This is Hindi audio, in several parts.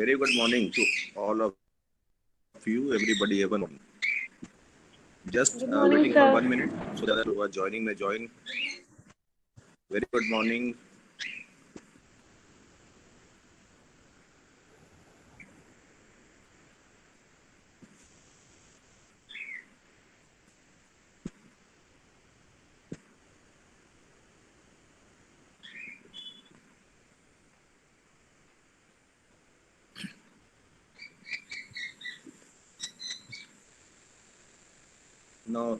very good morning to all of you, everybody, everyone. Just Good morning, waiting sir. for 1 minute so that who are joining may join. Very good morning. Now,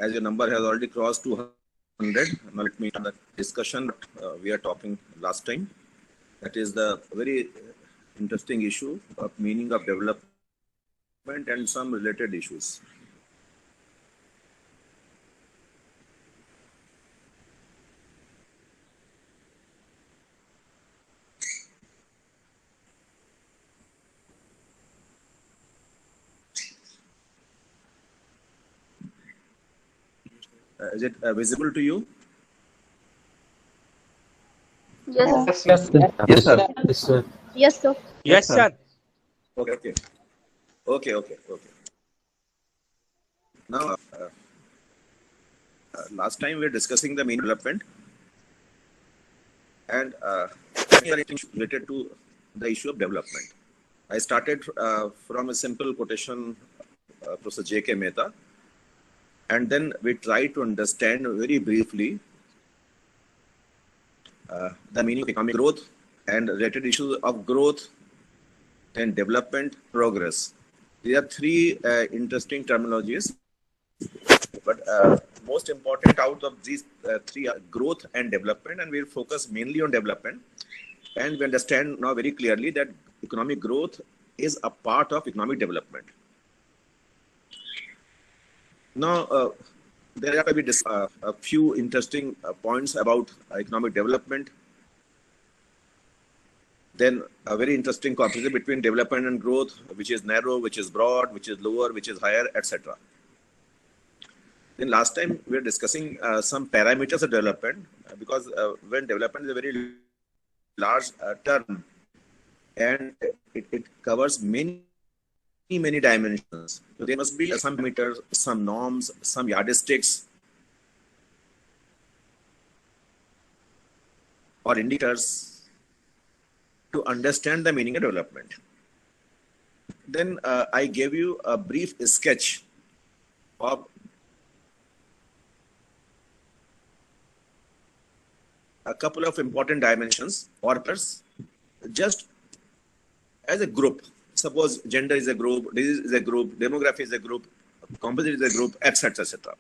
as your number has already crossed 200, now let me start the discussion we are talking last time. That is the very interesting issue of meaning of development and some related issues. Is it visible to you? Yes. Yes, sir. Yes, sir. Yes, sir. Yes, sir. Yes, sir. Okay. Now, last time we were discussing the meaning of development, and related to the issue of development. I started from a simple quotation, Professor J.K. Mehta, and then we tried to understand very briefly the meaning of economic growth and related issues of growth, then development, progress. These are three interesting terminologies, but most important out of these three are growth and development, and we'll focus mainly on development. And we understand now very clearly that economic growth is a part of economic development. Now, there are maybe a few interesting points about economic development. Then a very interesting comparison between development and growth, which is narrow, which is broad, which is lower, which is higher, etc. Then last time we were discussing some parameters of development, because when development is a very large term, and it covers many dimensions. So there must be some parameters, some norms, some yardsticks or indicators to understand the meaning of development. Then I gave you a brief sketch of a couple of important dimensions or pairs, just as a group. Suppose gender is a group, disease is a group, demography is a group, composite is a group, etc., etc.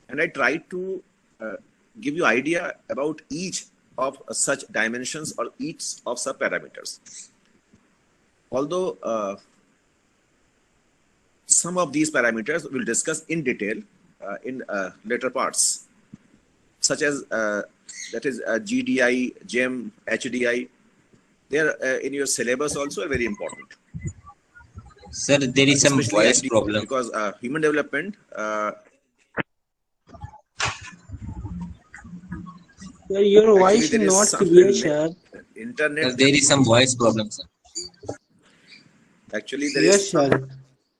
And I tried to give you idea about each of such dimensions or each of such parameters. Although some of these parameters we'll discuss in detail in later parts, such as that is GDI, GEM, HDI. They are in your syllabus also very important. Sir, there is some Especially voice problem. because human development. Sir, your voice Actually, there is is not some clear, sir. internet. Sir, there is some voice problem, sir. Actually, there Yes, is some,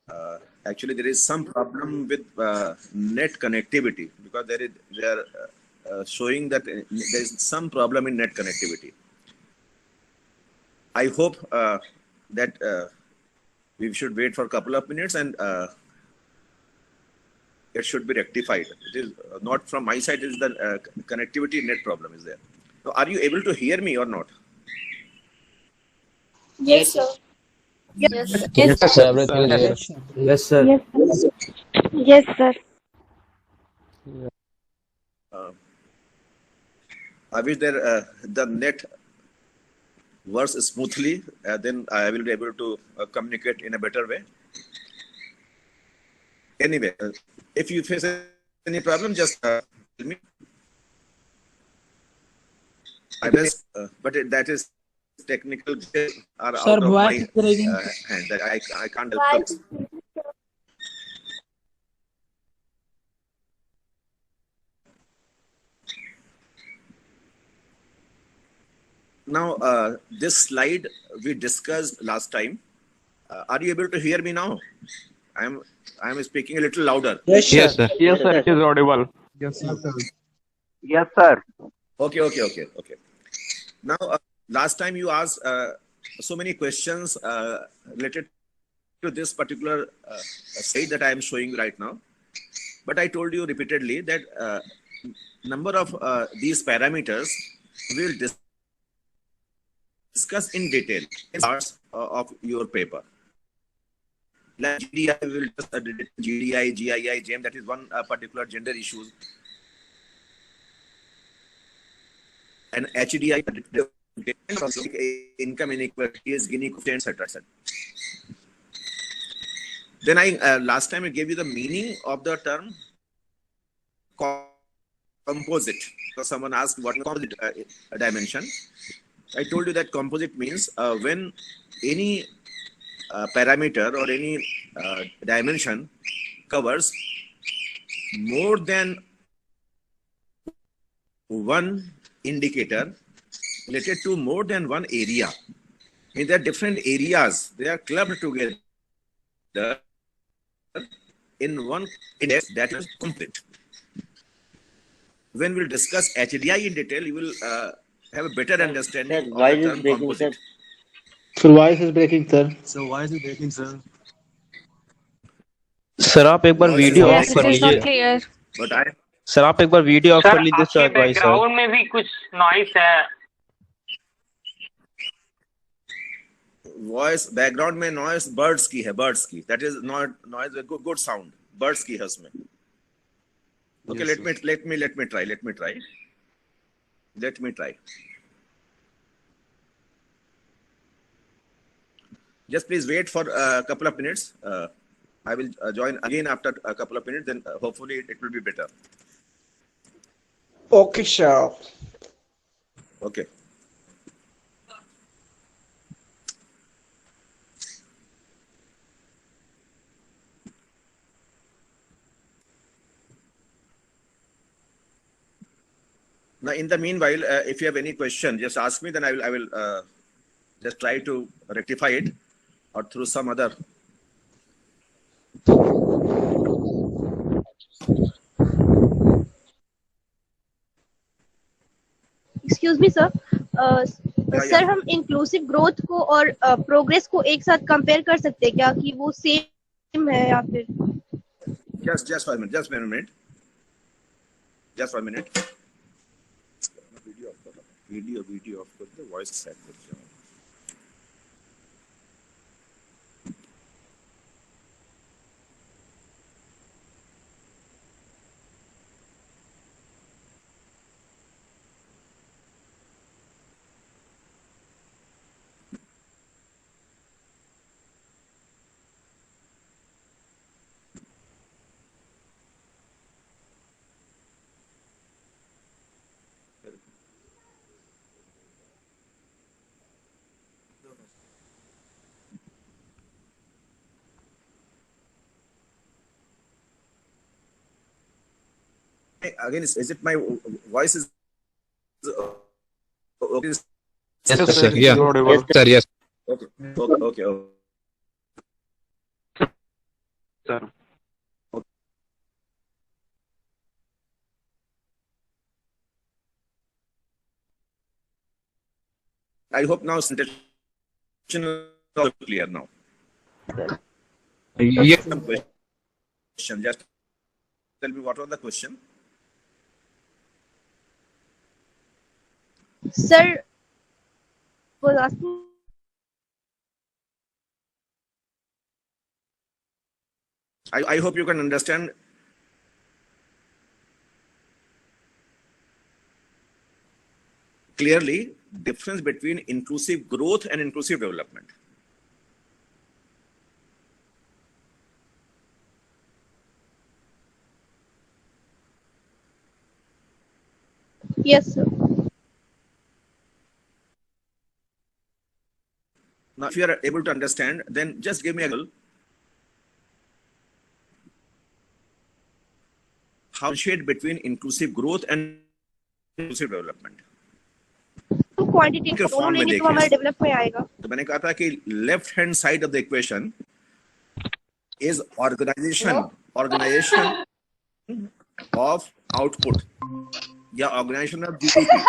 sir. actually there is some problem with net connectivity, because they are showing that there is some problem in net connectivity. I hope that we should wait for a couple of minutes and it should be rectified. It is not from my side, it is the connectivity net problem is there. So are you able to hear me or not? Yes, sir. Yes. Yes, Yes. sir. Everything is clear. Yes, sir. Yes, sir. Yes, sir. I wish the net works smoothly, then I will be able to communicate in a better way. Anyway, if you face any problem, just tell me. But that is technical are Sir, out of my voice is breaking. hand. That I can't help it. Now, this slide we discussed last time. Are you able to hear me now? I am speaking a little louder. Yes, Yes, sir. sir. Yes, sir, it is audible. Yes, sir. Yes, sir. Okay. Now, last time you asked so many questions related to this particular slide that I am showing right now. But I told you repeatedly that number of these parameters will discuss in detail in parts of your paper. Like GDI, we will just GDI, GII, GEM, that is one particular gender issue. And HDI, income inequalities, Gini coefficient, etc. Then last time I gave you the meaning of the term composite. So someone asked what is composite dimension. I told you that composite means when any parameter or any dimension covers more than one indicator related to more than one area. In there are different areas, they are clubbed together in one index that is complete. When we'll discuss HDI in detail, you will have a better understanding of the term composite. Sir, voice is breaking, sir. Sir आप एक बार Voice is video of Yes, कर it is not लीजिए clear. But I सर आप एक बार वीडियो ऑफ सर कर लीजिए आपके सर भाई साहब बैकग्राउंड में भी कुछ नॉइस है. वॉइस बैकग्राउंड में नॉइस बर्ड्स की है, बर्ड्स की. That is not noise, good sound birds की है उसमें. Okay, let me try. Just please wait for a couple of minutes. I will join again after a couple of minutes, then hopefully it will be better. Okay, sir. Okay. Now, in the meanwhile, if you have any question, just ask me. Then I will just try to rectify it, or through some other. Excuse me, sir. Yeah. Sir हम इंक्लूसिव ग्रोथ को और प्रोग्रेस को एक साथ कंपेयर कर सकते हैं क्या कि वो सेम है या फिर? Just 1 minute. Just 1 minute. Just 1 minute. Video of the voice set. Again, is it my voice is okay? Yes, sir. Yeah. Audible. Sir, yes. Okay. Sir. I hope now sentence is clear now. Yes. Some question. Just tell me what was the question. Sir was asking. I hope you can understand. Clearly, difference between inclusive growth and inclusive development. Yes, sir. Now, if you are able to understand, then just give me a call. How shade between inclusive growth and inclusive development. Quantitative दोनों फॉर्म में लेंगे तो हमारे देखें डेवलप में आएगा। तो मैंने कहा था कि left hand side of the equation is organisation of output या organisation of GDP.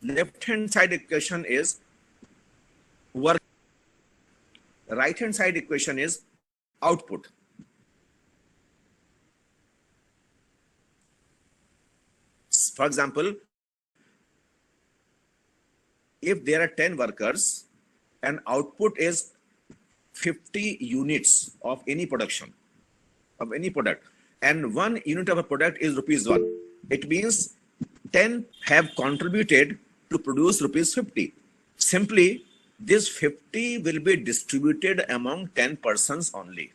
Left hand side equation is work, right hand side equation is output. For example, if there are 10 workers and output is 50 units of any production, of any product, and 1 unit of a product is ₹1, it means 10 have contributed to produce ₹50. Simply, this 50 will be distributed among 10 persons only.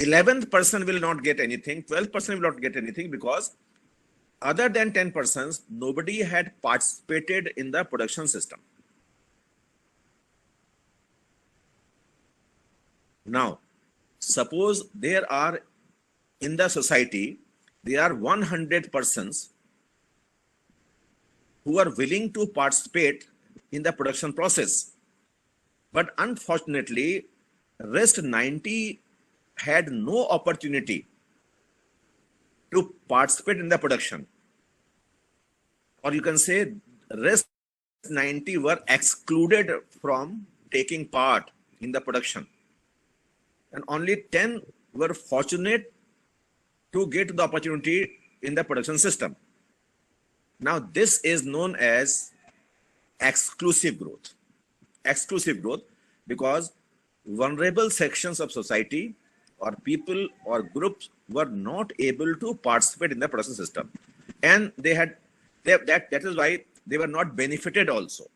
11th person will not get anything, 12th person will not get anything, because other than 10 persons, nobody had participated in the production system. Now, suppose there are in the society, there are 100 persons who are willing to participate in the production process. But unfortunately, rest 90 had no opportunity to participate in the production. Or you can say rest 90 were excluded from taking part in the production. And only 10 were fortunate to get the opportunity in the production system. Now, this is known as exclusive growth. Exclusive growth, because vulnerable sections of society or people or groups were not able to participate in the production system. And that is why they were not benefited also.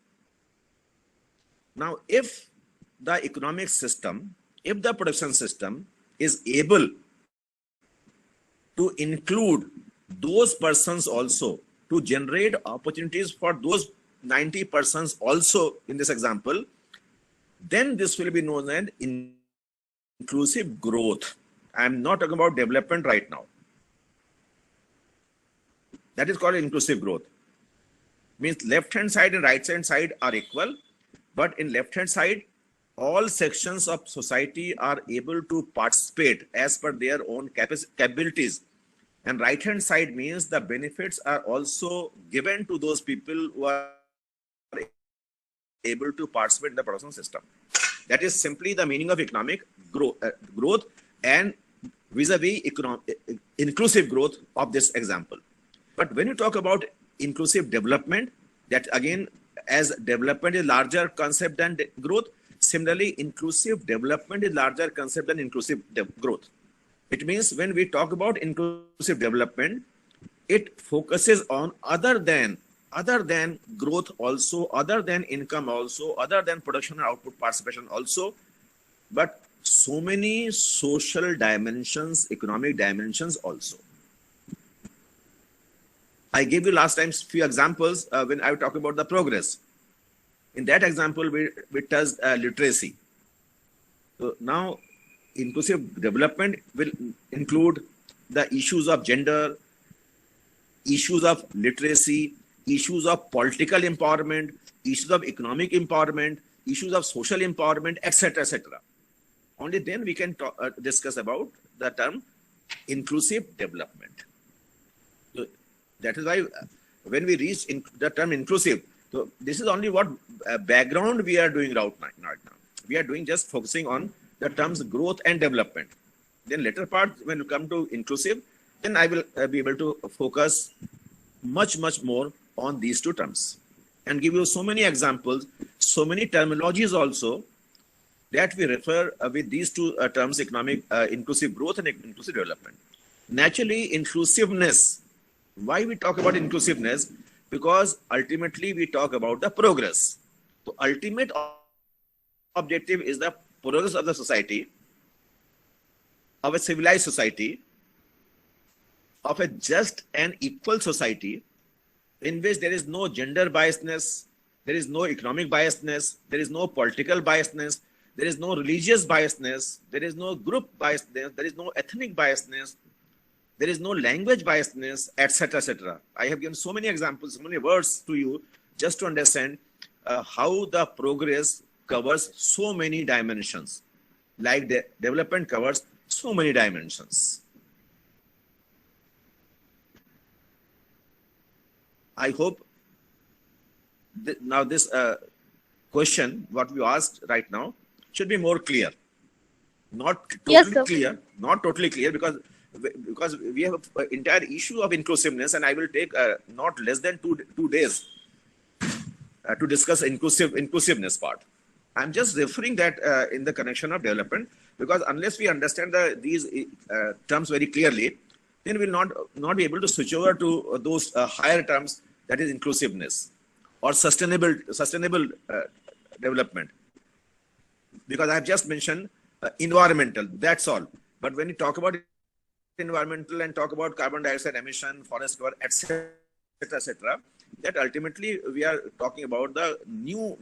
Now, if the economic system, if the production system is able to include those persons also, to generate opportunities for those 90 persons also in this example, then this will be known as inclusive growth. I am not talking about development right now. That is called inclusive growth. Means left hand side and right hand side are equal, but in left hand side, all sections of society are able to participate as per their own capabilities. And right hand side means the benefits are also given to those people who are able to participate in the production system. That is simply the meaning of economic growth and vis-a-vis inclusive growth of this example. But when you talk about inclusive development, that again, as development is larger concept than growth, similarly, inclusive development is larger concept than inclusive growth. It means when we talk about inclusive development, it focuses on other than growth also, other than income also, other than production and output participation also, but so many social dimensions, economic dimensions also. I gave you last time few examples when I was talking about the progress. In that example, we touched literacy. So now, inclusive development will include the issues of gender, issues of literacy, issues of political empowerment, issues of economic empowerment, issues of social empowerment, etc., etc. Only then we can discuss about the term inclusive development. So that is why when we reach the term inclusive, so this is only what background we are doing right now. We are doing just focusing on the terms growth and development. Then later part, when we come to inclusive, then I will be able to focus much more on these two terms and give you so many examples, so many terminologies also that we refer with these two terms, economic inclusive growth and inclusive development. Naturally, inclusiveness. Why we talk about inclusiveness? Because ultimately we talk about the progress. The ultimate objective is the progress of the society, of a civilized society, of a just and equal society in which there is no gender biasness, there is no economic biasness, there is no political biasness, there is no religious biasness, there is no group biasness, there is no ethnic biasness, there is no language biasness, etc., etc. I have given so many examples, so many words to you just to understand how the progress covers so many dimensions, like the development covers so many dimensions. I hope now this question, what we asked right now, should be more clear. Not totally Yes, sir. clear, not totally clear, because we have an entire issue of inclusiveness, and I will take not less than two days to discuss inclusiveness part. I'm just referring that in the connection of development, because unless we understand these terms very clearly, then we will not be able to switch over to those higher terms, that is inclusiveness or sustainable development. Because I have just mentioned environmental, that's all. But when you talk about environmental and talk about carbon dioxide emission, forest cover, etc., etc., that ultimately we are talking about the new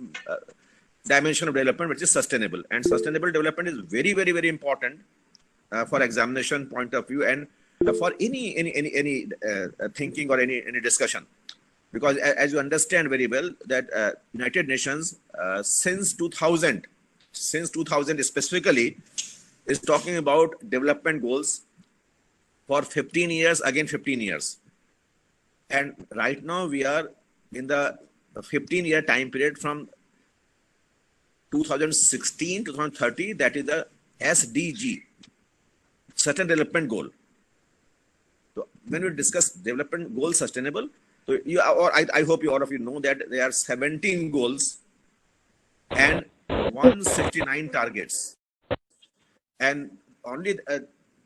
dimension of development, which is sustainable. And sustainable development is very important for examination point of view and for any thinking or any discussion. Because as you understand very well that United Nations since 2000 specifically is talking about development goals for 15 years, again 15 years. And right now we are in the 15-year time period from 2016 to 2030, that is the SDG, Certain Development Goal. So when we discuss development goals sustainable, so I hope all of you know that there are 17 goals and 169 targets. And only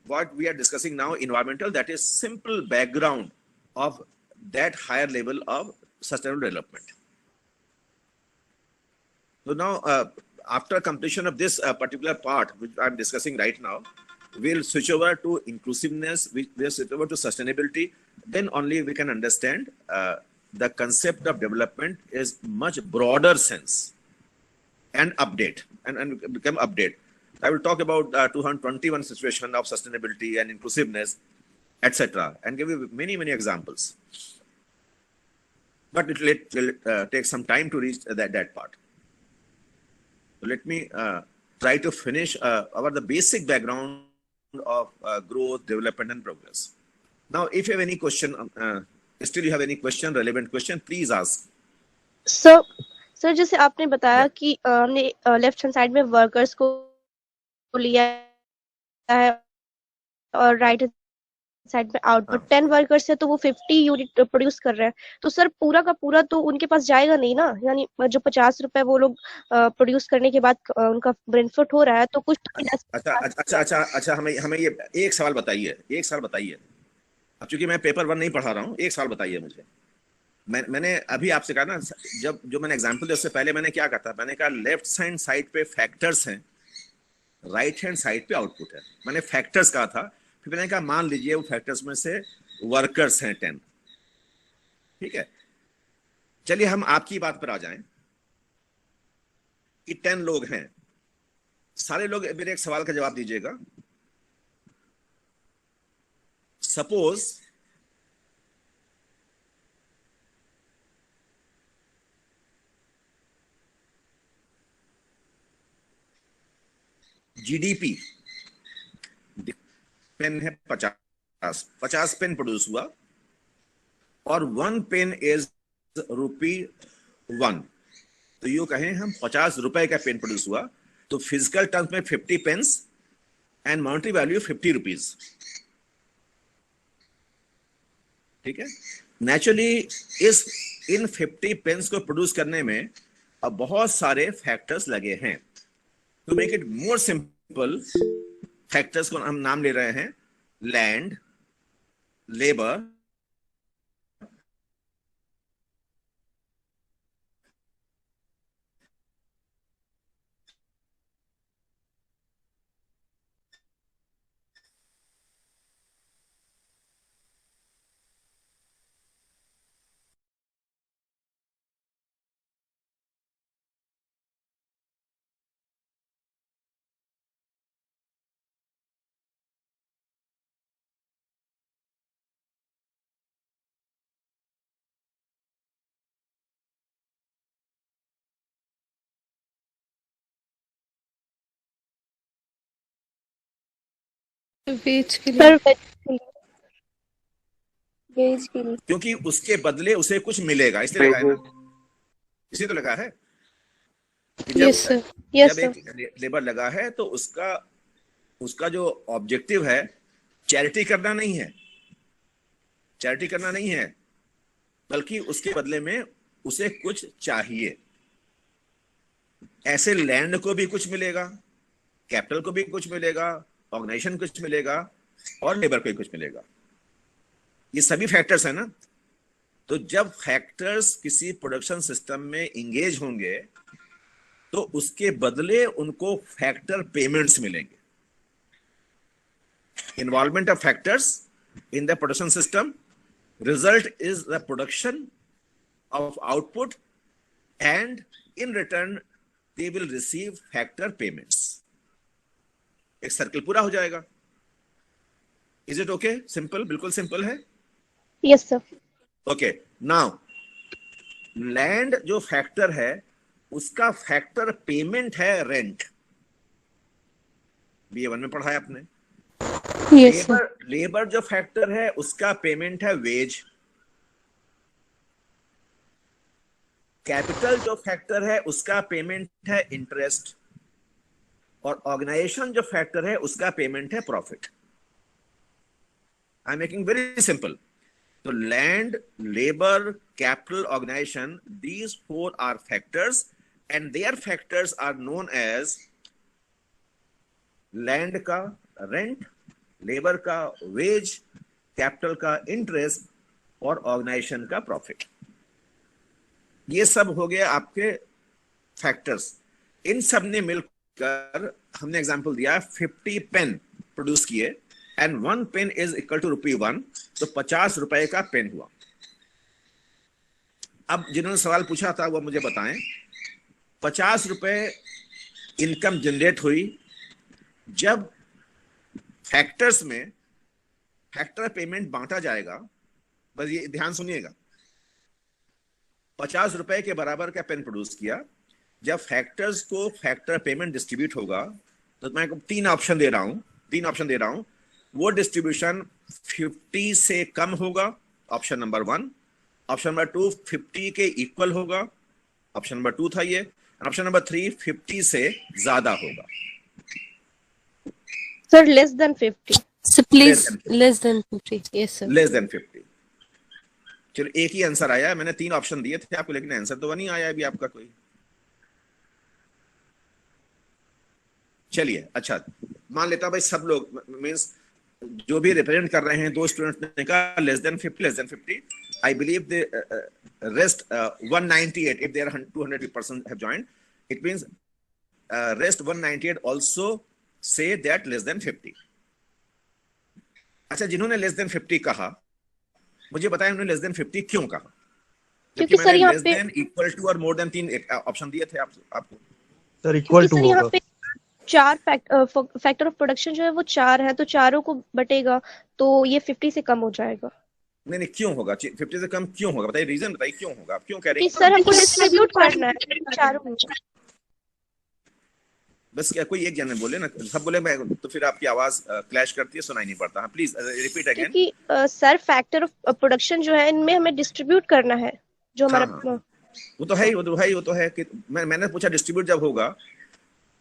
what we are discussing now, environmental, that is simple background of that higher level of sustainable development. So now, after completion of this particular part, which I'm discussing right now, we'll switch over to inclusiveness, we'll switch over to sustainability. Then only we can understand the concept of development is much broader sense and update and become update. I will talk about 2021 situation of sustainability and inclusiveness, etc., and give you many examples. But it will take some time to reach that part. So let me try to finish the basic background of growth, development, and progress. Now, if you have any question, still you have any question, relevant question, please ask. Sir जैसे आपने बताया कि हमने लेफ्ट हैंड साइड में वर्कर्स को लिया है और राइट हैंड साइड में आउटपुट 10 वर्कर्स है तो वो 50 यूनिट प्रोड्यूस कर रहे हैं, तो सर पूरा का पूरा तो उनके पास जाएगा नहीं ना, यानी जो 50 रुपए वो लोग प्रोड्यूस करने के बाद उनका बेनिफिट हो रहा है तो कुछ अच्छा हमें ये एक सवाल बताइए अब चूंकि मैं पेपर 1 नहीं पढ़ा रहा हूँ, एक सवाल बताइए मुझे। मैंने अभी आपसे कहा ना, जो मैंने एग्जांपल दिया उससे पहले मैंने क्या कहा था, मैंने कहा लेफ्ट हैंड साइड पे फैक्टर्स हैं, राइट हैंड साइड पे आउटपुट है। मैंने फैक्टर्स कहा था, फिर मैंने कहा मान लीजिए वो फैक्टर्स में से वर्कर्स हैं 10, ठीक है। चलिए हम आपकी बात पर आ जाएं कि 10 लोग हैं, सारे लोग मेरे एक सवाल का जवाब दीजिएगा। सपोज जीडीपी पेन है 50 पेन प्रोड्यूस हुआ और 1 पेन इज ₹1, तो यू कहें हम 50 रुपए का पेन प्रोड्यूस हुआ, तो फिजिकल टर्म्स में 50 pens and monetary value 50 rupees. ठीक है। नेचुरली इस इन 50 पेन्स को प्रोड्यूस करने में अब बहुत सारे फैक्टर्स लगे हैं। To make it more simple, factors को हम नाम ले रहे हैं लैंड, लेबर, वेज के लिए। सर वेज के लिए क्योंकि उसके बदले उसे कुछ मिलेगा, इसलिए लगा है ना, इसी तो लगा है कि यस सर, यस जब सर। एक लेबर लगा है तो उसका जो ऑब्जेक्टिव है चैरिटी करना नहीं है, चैरिटी करना नहीं है, बल्कि उसके बदले में उसे कुछ चाहिए। ऐसे लैंड को भी कुछ मिलेगा, कैपिटल को भी कुछ मिलेगा, ऑर्गेनाइजेशन को कुछ मिलेगा और लेबर को भी कुछ मिलेगा। ये सभी फैक्टर्स है ना। तो जब फैक्टर्स किसी प्रोडक्शन सिस्टम में इंगेज होंगे तो उसके बदले उनको फैक्टर पेमेंट्स मिलेंगे। Involvement of factors in the production system result is the production of output and in return they will receive factor payments. एक सर्कल पूरा हो जाएगा। Is it okay? सिंपल, बिल्कुल सिंपल है। Yes sir. Okay, now land जो फैक्टर है उसका फैक्टर पेमेंट है रेंट। BA1 में पढ़ा है आपने। Yes sir. लेबर जो फैक्टर है उसका पेमेंट है वेज। कैपिटल जो फैक्टर है उसका पेमेंट है इंटरेस्ट। और ऑर्गेनाइजेशन जो फैक्टर है उसका पेमेंट है profit. I am making very simple. तो land, labour, capital, organisation, these four are factors and their factors are known as land का रेंट, लेबर का वेज, कैपिटल का इंटरेस्ट और ऑर्गेनाइजेशन का प्रॉफिट। ये सब हो गए आपके फैक्टर्स। इन सब ने मिलकर हमने एग्जांपल दिया 50 पेन प्रोड्यूस किए and 1 pen is equal to ₹1, तो 50 रुपए का पेन हुआ। अब जिन्होंने सवाल पूछा था वो मुझे बताएं, 50 रुपए इनकम जनरेट हुई जब फैक्टर्स में फैक्टर पेमेंट बांटा जाएगा। बस ये ध्यान सुनिएगा, 50 रुपए के बराबर का पेन प्रोड्यूस किया। जब फैक्टर्स को फैक्टर पेमेंट डिस्ट्रीब्यूट होगा तो मैं 3 ऑप्शन दे रहा हूं। वो डिस्ट्रीब्यूशन 50 से कम होगा, ऑप्शन नंबर 1। ऑप्शन नंबर 2 50 के इक्वल होगा, ऑप्शन नंबर 2 था ये। ऑप्शन नंबर 3 50 से ज्यादा होगा। Sir less than 50। Sir please less than 50। Yes sir. Less than 50। चलो एक ही आंसर आया। मैंने 3 ऑप्शन दिए थे आपको, लेकिन आंसर तो नहीं आया अभी आपका कोई। चलिए अच्छा, मान लेता भाई सब लोग मींस जो भी रिप्रेजेंट कर रहे हैं, 2 स्टूडेंट्स ने कहा less than 50। I believe the rest 198, if there are 200 person have joined, it means rest 198 also say that less than 50. अच्छा, जिन्होंने लेस देन 50 कहा मुझे बताएं उन्होंने लेस देन 50 क्यों कहा? क्योंकि सर यहाँ पे इक्वल टू और मोर देन 3 ऑप्शन दिए थे आपको। सर इक्वल टू यहाँ होगा। पे 4 फैक्टर ऑफ प्रोडक्शन जो है वो 4 है, तो चारों को बटेगा तो ये 50 से कम हो जाएगा। नहीं क्यों होगा? 50 से कम क्यों होगा? बताइए, रीजन बताइए क्यों होगा? आप क्यों कह रहे कि हैं? सर हमको डिस्ट्रीब्यूट करना है चारों में। बस क्या कोई एक जन बोले ना, सब बोले मैं, तो फिर आपकी आवाज क्लैश करती है, सुनाई नहीं पड़ता। हाँ प्लीज रिपीट अगेन। क्योंकि सर फैक्टर ऑफ प्रोडक्शन जो है इनमें हमें डिस्ट्रीब्यूट करना है जो हमारा वो तो है कि मैंने पूछा डिस्ट्रीब्यूट जब होगा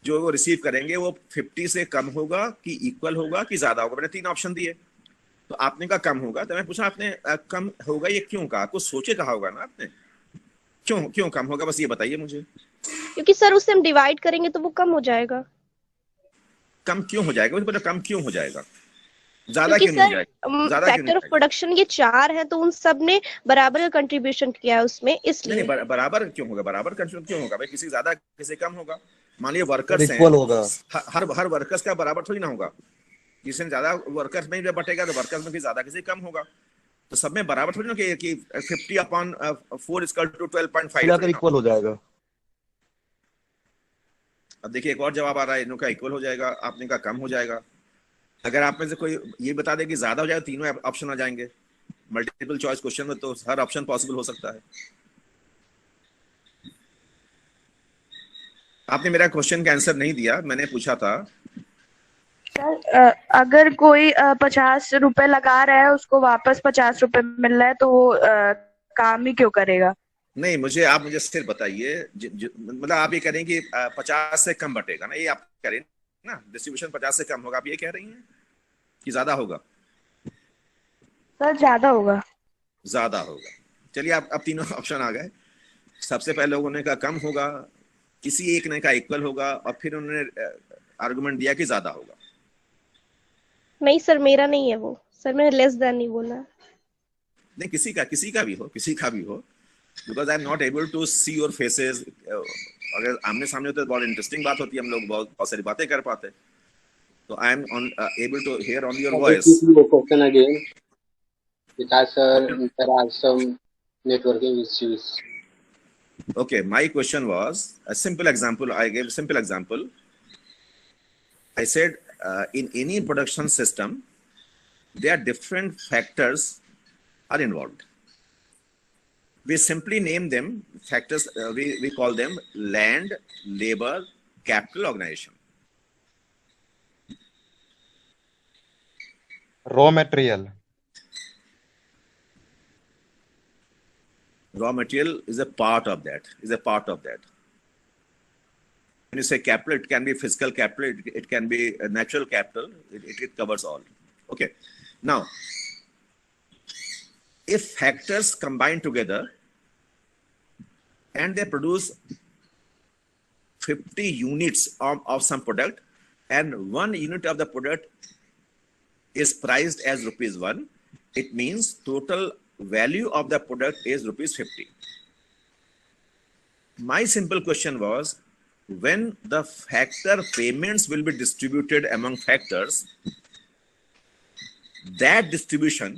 जो वो रिसीव करेंगे वो 50 से कम होगा कि इक्वल होगा कि ज्यादा होगा। मैंने 3 ऑप्शन दिए। तो आपने कहा कम होगा, तो मैं पूछा आपने कम होगा ये क्यों कहा? कुछ सोचे कहा होगा ना आपने, क्यों क्यों कम होगा, बस ये बताइए मुझे। क्योंकि सर उससे हम डिवाइड करेंगे तो वो कम हो जाएगा। कम क्यों हो जाएगा, मुझे पता कम क्यों हो जाएगा, ज्यादा क्योंकि क्यों नहीं हो सर जाएगा, ज्यादा क्यों नहीं फैक्टर हो ऑफ जाएगा? प्रोडक्शन ये 4 हैं, तो उन सब ने बराबर का कंट्रीब्यूशन किया है उसमें, नहीं इसलिए। नहीं, बराबर क्यों होगा, बराबर कंट्रीब्यूशन क्यों होगा भाई? किसी ज्यादा किसी कम होगा। मान लीजिए सर वर्कर्स हैं, इक्वल होगा। हर वर्कर्स का बराबर थोड़ी ना होगा। किसी में ज्यादा वर्कर्स में जब बटेगा तो वर्कर्स में भी ज्यादा किसी कम होगा। तो सब में बराबर थोड़ी ना कि 50/4 इक्वल टू 12.5 मिलाकर थोड़ी ना। इक्वल हो जाएगा। अब देखिए एक और जवाब आ रहा है, इनों का इक्वल हो जाएगा, आपने का कम हो जाएगा। अगर आप में से कोई ये बता दे कि ज्यादा हो जाएगा, तीनों ऑप्शन आ जाएंगे। मल्टीपल चॉइस क्वेश्चन में तो हर ऑप्शन पॉसिबल हो सकता है। आपने मेरा क्वेश्चन का आंसर नहीं दिया, मैंने पूछा था सर अगर कोई 50 रुपए लगा रहा है, उसको वापस 50 रुपए मिल रहा है, तो वो काम ही क्यों करेगा? नहीं, आप मुझे सिर्फ बताइए, मतलब आप ये कह रहे हैं कि 50 से कम बटेगा ना, ये आप कह रहे हैं ना, डिस्ट्रीब्यूशन 50 से कम होगा, आप ये कह रही हैं कि ज्यादा होगा? सर ज्यादा होगा। ज्यादा होगा। चलिए अब तीनों ऑप्शन आ गए। सबसे पहले लोगों ने कहा कम होगा, किसी एक ने कहा इक्वल होगा, और फिर उन्होंने आर्गुमेंट दिया कि ज्यादा होगा। नहीं सर, मेरा नहीं है वो, सर मैंने लेस देन नहीं बोला। नहीं, किसी का भी हो, because I am not able to see your faces. अगर आमने सामने होते तो बहुत इंटरेस्टिंग बात होती है, हम लोग बहुत सारी बातें कर पाते। तो I am able to hear on your voice. Question again, because there are some networking issues. Okay, my question was a simple example. I gave a simple example. I said in any production system, there are different factors are involved. We simply name them factors. We call them land, labor, capital, organization. Raw material. Raw material is a part of that. When you say capital, it can be physical capital, it can be a natural capital, it covers all. Okay. Now, if factors combine together and they produce 50 units of some product, and 1 unit of the product is priced as ₹1, it means total value of the product is ₹50. My simple question was, when the factor payments will be distributed among factors, that distribution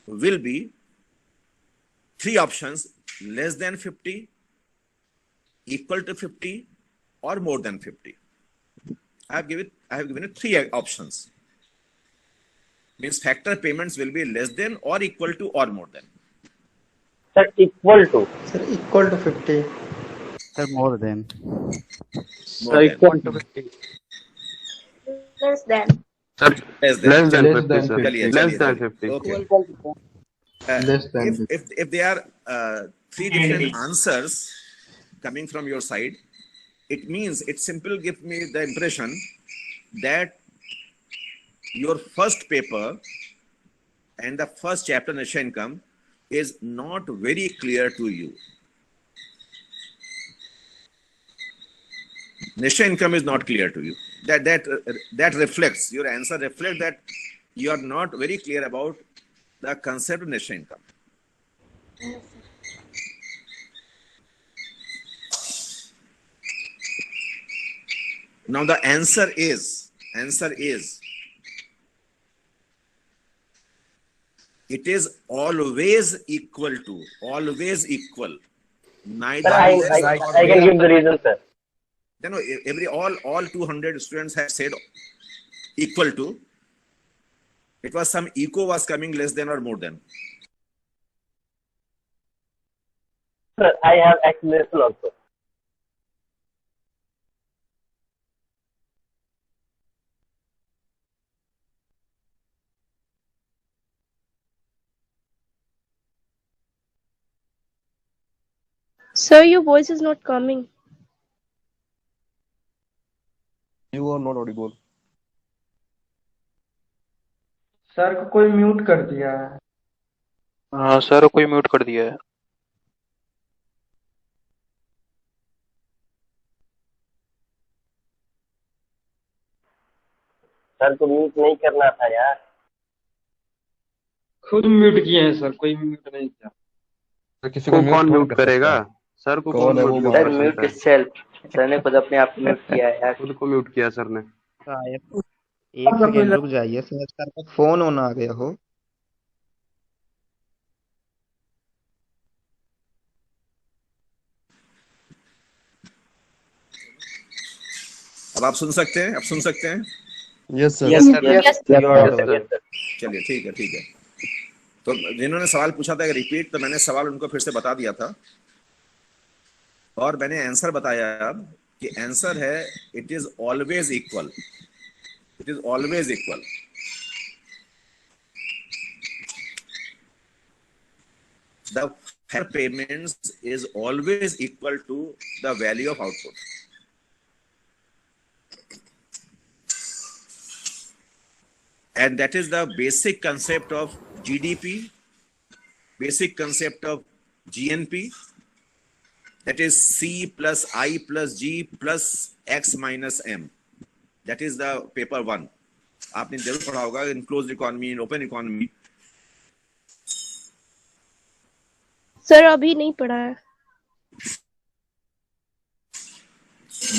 will be 3 options: less than 50, equal to 50, or more than 50. I have given it 3 options. Means factor payments will be less than or equal to or more than. Sir, equal to. Sir, equal to 50. Sir, more than. Sir, equal to 50. Less than. Sir, Less than. less than Less 50, than sir. 50. Less than 50. Okay. Less than If there are 3 different answers coming from your side, it means it simply gives me the impression that your first paper and the first chapter, Nisha Income, is not very clear to you. Nisha Income is not clear to you. That reflects, your answer reflects that you are not very clear about the concept of Nisha Income. Now the answer is it is always equal to, always equal. Neither Sir, I can give the reason, sir. You know, all 200 students have said equal to. It was some echo was coming less than or more than. Sir, I have explanation also. Sir, your voice is not coming. You are not audible. Sir को कोई म्यूट कर दिया है। हाँ सर कोई म्यूट कर दिया है। सर को म्यूट नहीं करना था यार। खुद म्यूट किए हैं सर, कोई म्यूट नहीं किया। तो किसी को कौन म्यूट म्यूट करेगा? सर को कौन म्यूट सर कर म्यूट सकता है? सेल्फ, सर ने खुद अपने आप म्यूट किया है यार। खुद को म्यूट किया सर ने। एक सेकंड रुक जाइए, शायद सर का फोन ऑन आ गया हो। अब आप सुन सकते हैं? अब सुन सकते हैं? Yes sir. Yes sir, Yes, sir. Yes sir. चलिए ठीक है, ठीक है। तो जिन्होंने सवाल पूछा था रिपीट, तो मैंने सवाल उनको फिर से बता दिया था और मैंने आंसर बताया अब कि आंसर है it is always equal. It is always equal. The fair payments is always equal to the value of output. And that is the basic concept of GDP, basic concept of GNP, that is C plus I plus G plus X minus M. That is the paper 1. आपने जरूर पढ़ा होगा in closed economy, in open economy. Sir अभी नहीं पढ़ा है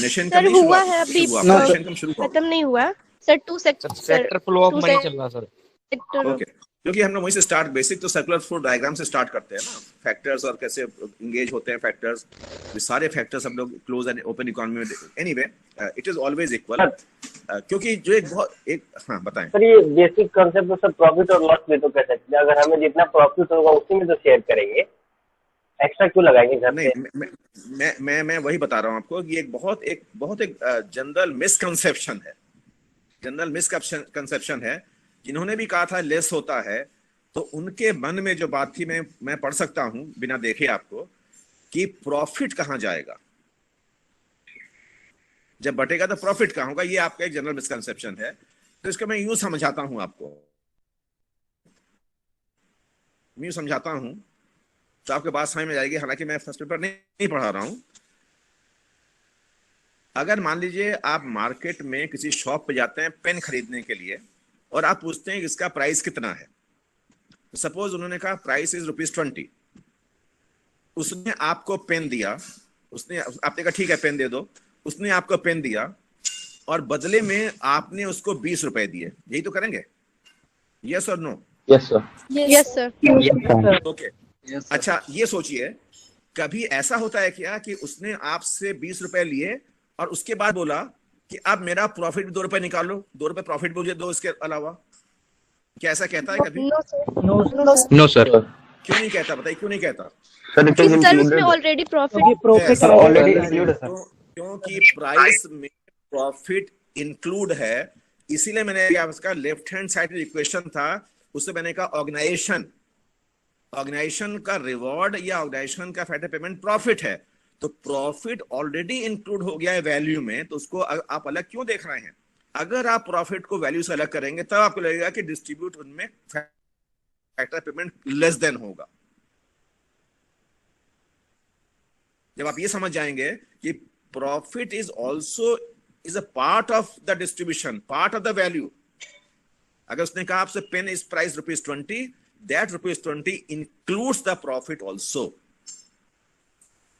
नेशन सर, हुआ है अभी, नेशन कम शुरू हुआ खत्म नहीं हुआ sir. Two sector flow of money चल रहा सर। ओके, क्योंकि हम लोग वहीं से स्टार्ट, बेसिक तो सर्कुलर फ्लो डायग्राम से स्टार्ट करते हैं ना, फैक्टर्स और कैसे इंगेज होते हैं फैक्टर्स, ये सारे फैक्टर्स हम लोग क्लोज एंड ओपन इकोनॉमी में। Anyway it is always equal, क्योंकि जो एक बहुत एक, हाँ बताएं सर। ये बेसिक कॉन्सेप्ट तो सर प्रॉफिट और लॉस में तो कह सकते हैं, अगर हमें जितना प्रॉफिट होगा उसी में तो शेयर करेंगे, एक्स्ट्रा क्यों लगाएंगे घर नहीं, पे? मैं वही बता रहा हूँ आपको कि एक बहुत एक जनरल मिसकंसेप्शन है, जनरल मिसकंसेप्शन है। जिन्होंने भी कहा था लेस होता है, तो उनके मन में जो बात थी, मैं पढ़ सकता हूं बिना देखे आपको, कि प्रॉफिट कहां जाएगा, जब बटेगा तो प्रॉफिट कहां होगा। ये आपका एक जनरल मिसकंसेप्शन है। तो इसको मैं यूं समझाता हूं आपको, यूं समझाता हूं तो आपके बात समझ में जाएगी। हालांकि मैं फर्स्ट पेपर नहीं पढ़ा रहा हूं। अगर मान लीजिए आप मार्केट में किसी शॉप पे जाते हैं पेन खरीदने के लिए, और आप पूछते हैं इसका प्राइस कितना है। सपोज उन्होंने कहा प्राइस इज ₹20। उसने आपको पेन दिया, आपने कहा ठीक है पेन दे दो। उसने आपको पेन दिया और बदले में आपने उसको ₹20 दिए। यही तो करेंगे? यस और no? Yes sir. Yes sir. Okay, अच्छा ये सोचिए, कभी ऐसा होता है क्या कि उसने आपसे ₹20 लिए और उसके बाद बोला कि अब मेरा प्रॉफिट भी ₹2 निकालो, ₹2 प्रॉफिट मुझे दो इसके अलावा? क्या ऐसा कहता है कभी? No sir. क्यों नहीं कहता? बताइए क्यों नहीं कहता? सर उसमें ऑलरेडी प्रॉफिट ऑलरेडी इंक्लूड है सर। क्योंकि प्राइस में प्रॉफिट इंक्लूड है, इसीलिए मैंने उसका लेफ्ट हैंड साइड इक्वेशन था, उससे मैंने कहा ऑर्गेनाइजेशन का रिवॉर्ड या ऑर्गेनाइजेशन का फैक्टर पेमेंट प्रॉफिट है। तो प्रॉफिट ऑलरेडी इंक्लूड हो गया है वैल्यू में, तो उसको आप अलग क्यों देख रहे हैं? अगर आप प्रॉफिट को वैल्यू से अलग करेंगे तब आपको लगेगा कि डिस्ट्रीब्यूट उनमें फैक्टर पेमेंट लेस देन होगा। जब आप ये समझ जाएंगे कि profit is also is a part of the distribution, part of the value. अगर उसने कहा आपसे pen is price ₹20, that ₹20 includes the profit also.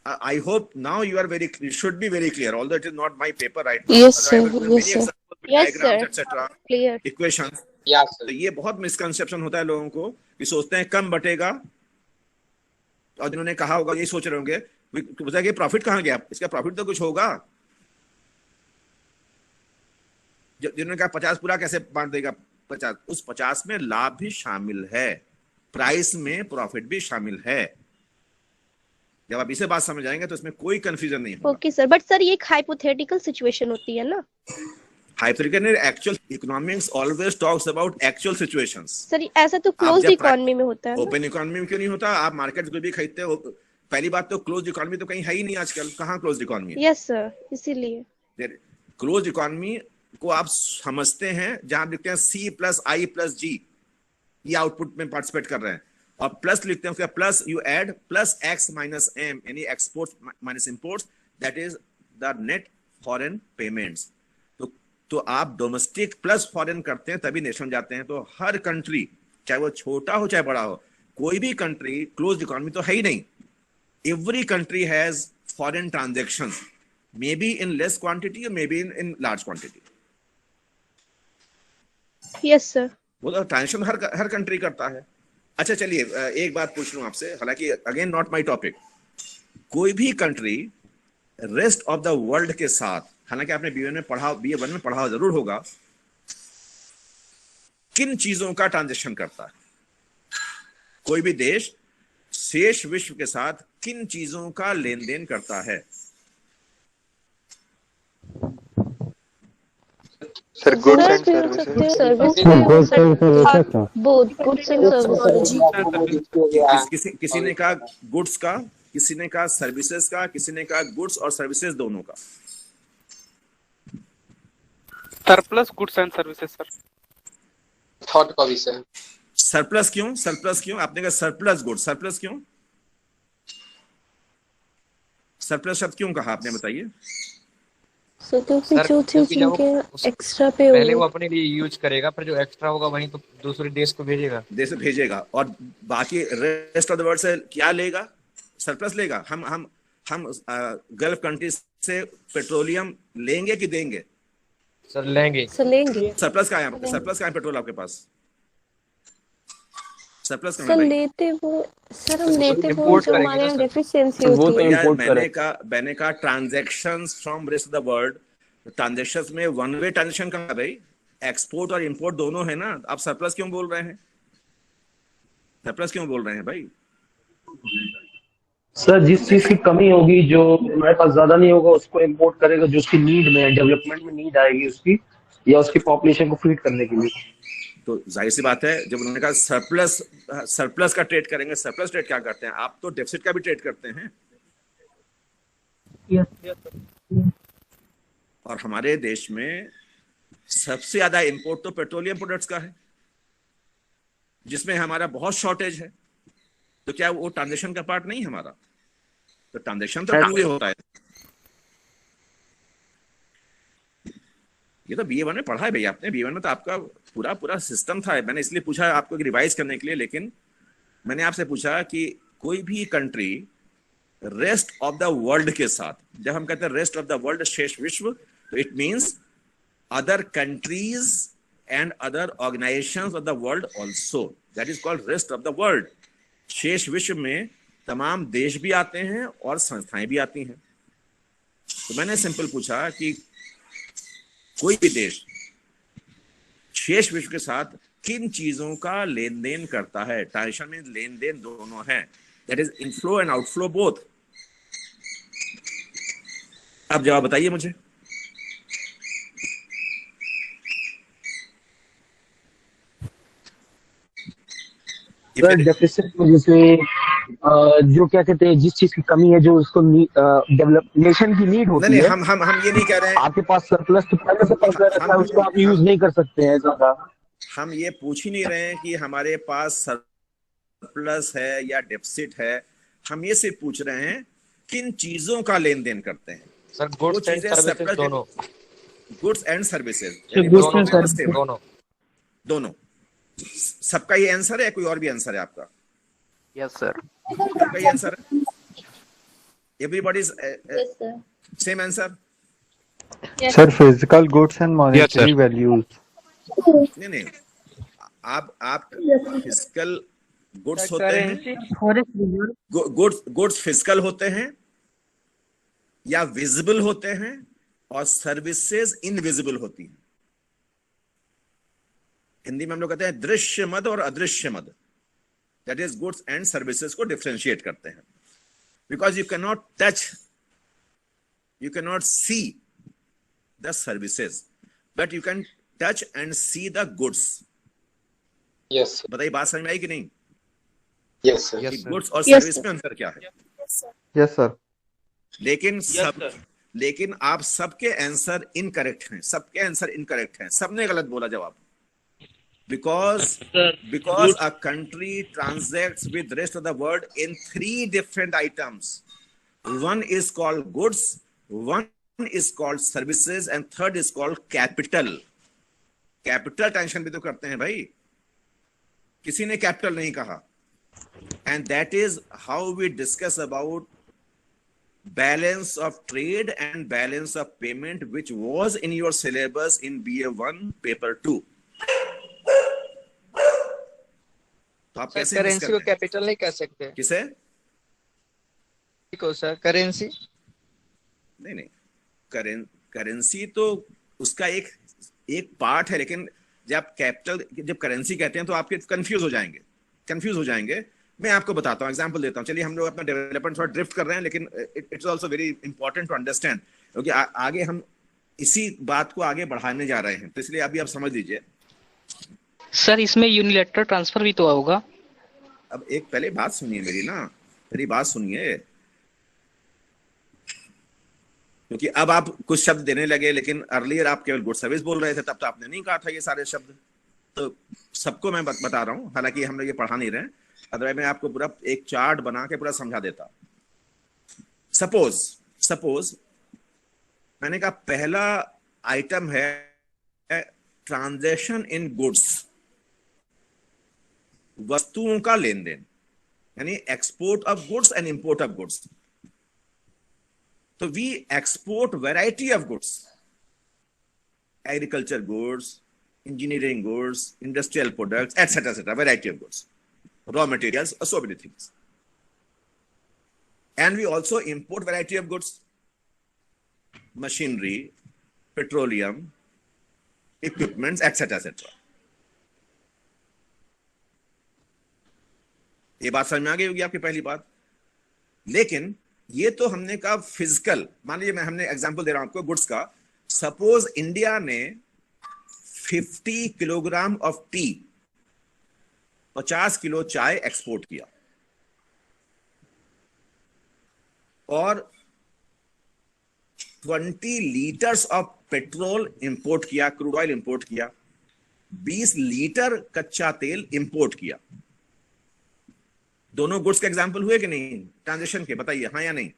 I hope now you should be very clear, although it is not my paper right now. Yes sir, yes sir. Yes sir. etc. Clear. Equations. Yes तो ये बहुत मिसकंसेप्शन होता है लोगों को, कि सोचते हैं कम बटेगा, और जिन्होंने कहा होगा यही सोच रहे होंगे कि प्रॉफिट कहां गया, इसका प्रॉफिट तो कुछ होगा। जिन्होंने कहा 50 पूरा कैसे बांट देगा 50, उस 50 में लाभ भी शामिल है, प्राइस में प्रॉफिट भी शामिल है। जब आप इसे बात समझ जाएंगे तो इसमें कोई कंफ्यूजन नहीं होगा। ओके सर, बट सर ये एक हाइपोथेटिकल सिचुएशन होती है ना? Hypothetical, actual economics always talks about actual situations. Sir ऐसा तो क्लोज्ड इकोनॉमी में होता है ना? ओपन इकोनॉमी में क्यों नहीं होता? आप मार्केट कोई भी खरीदते हो, पहली बात तो क्लोज्ड इकोनॉमी तो कहीं है ही नहीं आजकल। कहाँ क्लोज्ड इकोनॉमी है? यस सर, इसीलिए क्लोज्ड इकोनॉमी को आप समझते हैं जहां लिखते हैं C plus I plus G, ये आउटपुट में पार्टिसिपेट कर रहे हैं, और प्लस लिखते हैं उसका plus you add plus X minus M, यानी export minus imports, that is the net foreign payments. तो आप डोमेस्टिक प्लस फॉरेन करते हैं तभी नेशनल जाते हैं। तो हर कंट्री, चाहे वो छोटा हो चाहे बड़ा हो, कोई भी कंट्री क्लोज्ड इकोनॉमी तो है ही नहीं। Every country has foreign transactions, may be in less quantity और may be in large quantity. Yes sir. वो तो ट्रांजैक्शन हर कंट्री करता है। अच्छा चलिए एक बात पूछ लूं आपसे, हालांकि अगेन नॉट माय टॉपिक। कोई भी country rest of the world के साथ, हालांकि आपने BA1 में पढ़ा जरूर होगा, किन चीजों का ट्रांजैक्शन करता है? कोई भी देश शेष विश्व के साथ किन चीजों का लेन देन करता है? Sir goods and services. Both goods and services. किसी ने कहा गुड्स का, किसी ने कहा सर्विसेज का, किसी ने कहा गुड्स और सर्विसेज दोनों का। Surplus goods and services sir. Thought का विषय। सरप्लस क्यों? सरप्लस क्यों? आपने कहा सरप्लस गुड्स, सरप्लस क्यों? सरप्लस शब्द क्यों कहा आपने, बताइए। सर क्योंकि जो चीज एक्स्ट्रा पे पहले वो अपने लिए यूज करेगा, पर जो एक्स्ट्रा होगा वहीं तो दूसरे देश को भेजेगा, और बाकी रेस्ट ऑफ द वर्ल्ड से क्या लेगा? सरप्लस लेगा। हम गल्फ कंट्रीज से पेट्रोलियम लेंगे कि देंगे? सर लेंगे। सरप्लस का है, सरप्लस का है पेट्रोल आपके पास? सरप्लस का सर लेते वो, सर हम लेते वो जो हमारे यहाँ डेफिशिएंसी होती है। मैंने कहा transactions from rest of the world. Transactions में वन वे ट्रांजैक्शन का भाई, एक्सपोर्ट और इंपोर्ट दोनों है ना। आप सरप्लस क्यों बोल रहे हैं? सरप्लस क्यों बोल रहे हैं भाई? सर जिस चीज की कमी होगी, जो हमारे पास ज्यादा नहीं होगा, उसको इंपोर्ट करेगा, जो उसकी नीड में, डेवलपमेंट में नीड आएगी उसकी, या उसकी पॉपुलेशन को फीड करने के लिए। तो जाहिर सी बात है, जब उन्होंने कहा सरप्लस का ट्रेड करेंगे, सरप्लस ट्रेड क्या करते हैं? आप तो डेफिसिट का भी ट्रेड करते हैं। और हमारे देश में सबसे ज्यादा इंपोर्ट तो पेट्रोलियम प्रोडक्ट्स का है, जिसमें हमारा बहुत शॉर्टेज है। तो क्या वो ट्रांजैक्शन का पार्ट नहीं है हमारा? तो ट्रांजैक्शन तो टू वे होता है। ये तो BA1 में पढ़ा है भैया आपने। BA1 में तो आपका पूरा सिस्टम था। मैंने इसलिए पूछा आपको रिवाइज करने के लिए, लेकिन मैंने आपसे पूछा कि कोई भी country rest of the world के साथ, जब हम कहते हैं रेस्ट ऑफ द वर्ल्ड, शेष विश्व, तो it means other countries and other organisations of the world also, that is called rest of the world. शेष विश्व में तमाम देश भी आते हैं और संस्थाएं भी आती हैं। तो मैंने सिंपल पूछा कि कोई भी देश शेष विश्व के साथ किन चीजों का लेन देन करता है? ट्रांजैक्शन में लेन देन दोनों है, that is inflow and outflow both. अब जवाब बताइए मुझे। सर डेफिसिट में जैसे जो क्या कहते हैं, जिस चीज की कमी है, जो उसको डेवलप नेशन की नीड होती है। हम ये नहीं कह रहे हैं आपके पास सरप्लस तो पहले से पड़ रखा है, उसको आप यूज नहीं कर सकते हैं ज्यादा। हम ये पूछ ही नहीं रहे हैं कि हमारे पास सरप्लस है या डेफिसिट है। हम ये सिर्फ पूछ रहे हैं किन चीजों का लेन देन करते हैं। सर गुड्स एंड सर्विसेज दोनों। गुड्स एंड सर्विसेज दोनों। सबका ये आंसर है? कोई और भी आंसर है आपका? Yes sir. सबका ये आंसर है? Everybody same answer? Sir physical goods and monetary values. नहीं, आप फिजिकल गुड्स होते हैं, गुड्स फिजिकल होते हैं या विजिबल होते हैं, और सर्विसेज इनविजिबल होती हैं। हिंदी में हम लोग कहते हैं दृश्य मद और अदृश्य मद, that is goods and services को डिफरेंशिएट करते हैं। Because you can not touch, you can not see the services, but you can touch and see the goods. Yes. बताइए बात समझ में आई कि नहीं? Yes sir. गुड्स और सर्विस में अंतर क्या है? Yes sir. लेकिन आप सबके आंसर इनकरेक्ट हैं, सबके आंसर इनकरेक्ट हैं, सबने गलत बोला जवाब। because a country transacts with the rest of the world in 3 different items. One is called goods, one is called services, and third is called capital. Capital tension भी तो करते हैं भाई, किसी ने capital नहीं कहा. And that is how we discuss about balance of trade and balance of payment, which was in your syllabus in BA1 paper 2. तो आप कैसे करेंसी को कैपिटल नहीं कह सकते? किसे को सर? करेंसी नहीं, करेंसी तो उसका एक पार्ट है, लेकिन जब करेंसी कहते हैं तो आपके कंफ्यूज हो जाएंगे. मैं आपको बताता हूँ, एग्जांपल देता हूँ. चलिए, हम लोग अपना डेवलपमेंट थोड़ा ड्रिफ्ट कर रहे हैं, लेकिन it's also very important to understand, क्योंकि आगे हम इसी बात को आगे बढ़ाने जा रहे हैं, तो इसलिए अभी आप समझ लीजिए. सर, इसमें यूनिलैटरल ट्रांसफर भी तो होगा. अब एक पहले बात सुनिए मेरी बात सुनिए, क्योंकि अब आप कुछ शब्द देने लगे, लेकिन अर्लियर आप केवल गुड सर्विस बोल रहे थे, तब तो आपने नहीं कहा था ये सारे शब्द. तो सबको मैं बता रहा हूँ, हालांकि हम लोग ये पढ़ा नहीं रहे हैं, अदरवाइज मैं आपको पूरा एक चार्ट बना के पूरा समझा देता. सपोज मैंने कहा पहला आइटम है ट्रांजैक्शन इन गुड्स, वस्तुओं का लेन देन, यानी export of goods and import of goods. तो we export variety of goods, agriculture goods, engineering goods, industrial products, etc., variety of goods, raw materials, so many things. And we also import variety of goods, machinery, petroleum, equipments, etc. ये बात समझ में आ गई होगी आपकी पहली बात. लेकिन ये तो हमने कहा फिजिकल. मान लीजिए, मैं हमने एग्जांपल दे रहा हूं आपको गुड्स का. सपोज इंडिया ने 50 किलोग्राम ऑफ टी, 50 किलो चाय एक्सपोर्ट किया, और 20 लीटर्स ऑफ पेट्रोल इंपोर्ट किया, क्रूड ऑयल इंपोर्ट किया, 20 लीटर कच्चा तेल इंपोर्ट किया. दोनों गुड्स के एग्जांपल हुए कि नहीं ट्रांजेक्शन के? बताइए हाँ या नहीं.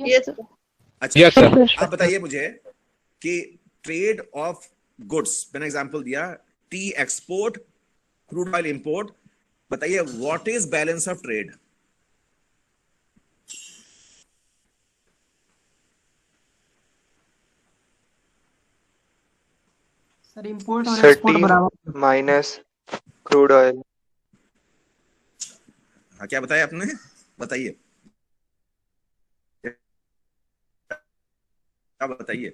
Yes, अच्छा, आप बताइए मुझे कि ट्रेड ऑफ गुड्स, मैंने एग्जांपल दिया, tea export, crude oil import. बताइए what is balance of trade? Sir, import और एक्सपोर्ट बराबर माइनस क्रूड ऑयल. हाँ, क्या बताया आपने? बताइए, क्या बताइए.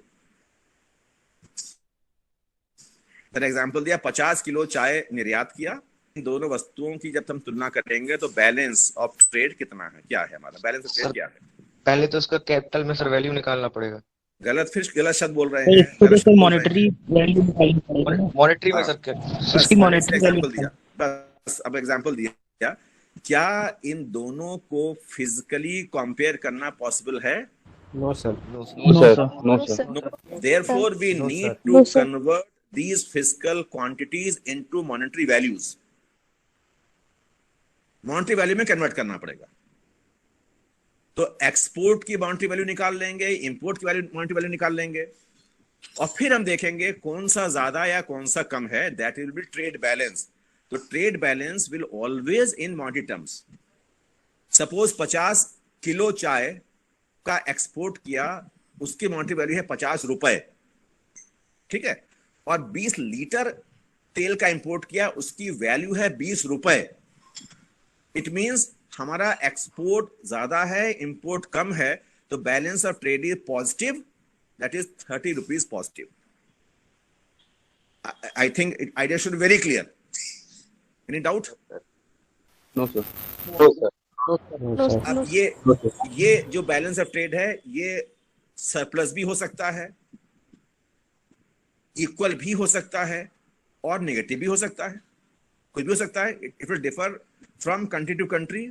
फॉर एग्जाम्पल दिया, 50 किलो चाय निर्यात किया. इन दोनों वस्तुओं की जब हम तुलना करेंगे तो बैलेंस ऑफ ट्रेड कितना है, क्या है हमारा बैलेंस ऑफ ट्रेड? क्या है? पहले तो उसका कैपिटल में सर वैल्यू निकालना पड़ेगा. गलत शब्द बोल रहे हैं. मॉनेटरी वैल्यू निकालनी पड़ेगी. मॉनेटरी में सर उसकी मॉनेटरी वैल्यू दिया. बस अब एग्जांपल दिया. क्या इन दोनों को फिजिकली कंपेयर करना पॉसिबल है? No sir. Therefore we need to convert these physical quantities into monetary values. Monetary value में कन्वर्ट करना पड़ेगा. तो एक्सपोर्ट की मॉनेटरी वैल्यू निकाल लेंगे, इंपोर्ट की मॉनेटरी वैल्यू निकाल लेंगे, और फिर हम देखेंगे कौन सा ज्यादा या कौन सा कम है. That will be trade balance. तो trade balance will always in monetary terms. Suppose 50 kilo चाय का एक्सपोर्ट किया, उसकी मॉनेटरी वैल्यू है 50 रुपए, ठीक है, और 20 लीटर तेल का इंपोर्ट किया, उसकी वैल्यू है 20 रुपए. इट मींस हमारा एक्सपोर्ट ज्यादा है, इंपोर्ट कम है, तो balance of trade is positive, that is 30 rupees positive. I think idea should very clear. Any doubt? No sir. अब ये जो बैलेंस ऑफ ट्रेड है, ये सरप्लस भी हो सकता है, इक्वल भी हो सकता है, और नेगेटिव भी हो सकता है. कुछ भी हो सकता है. It will differ from country to country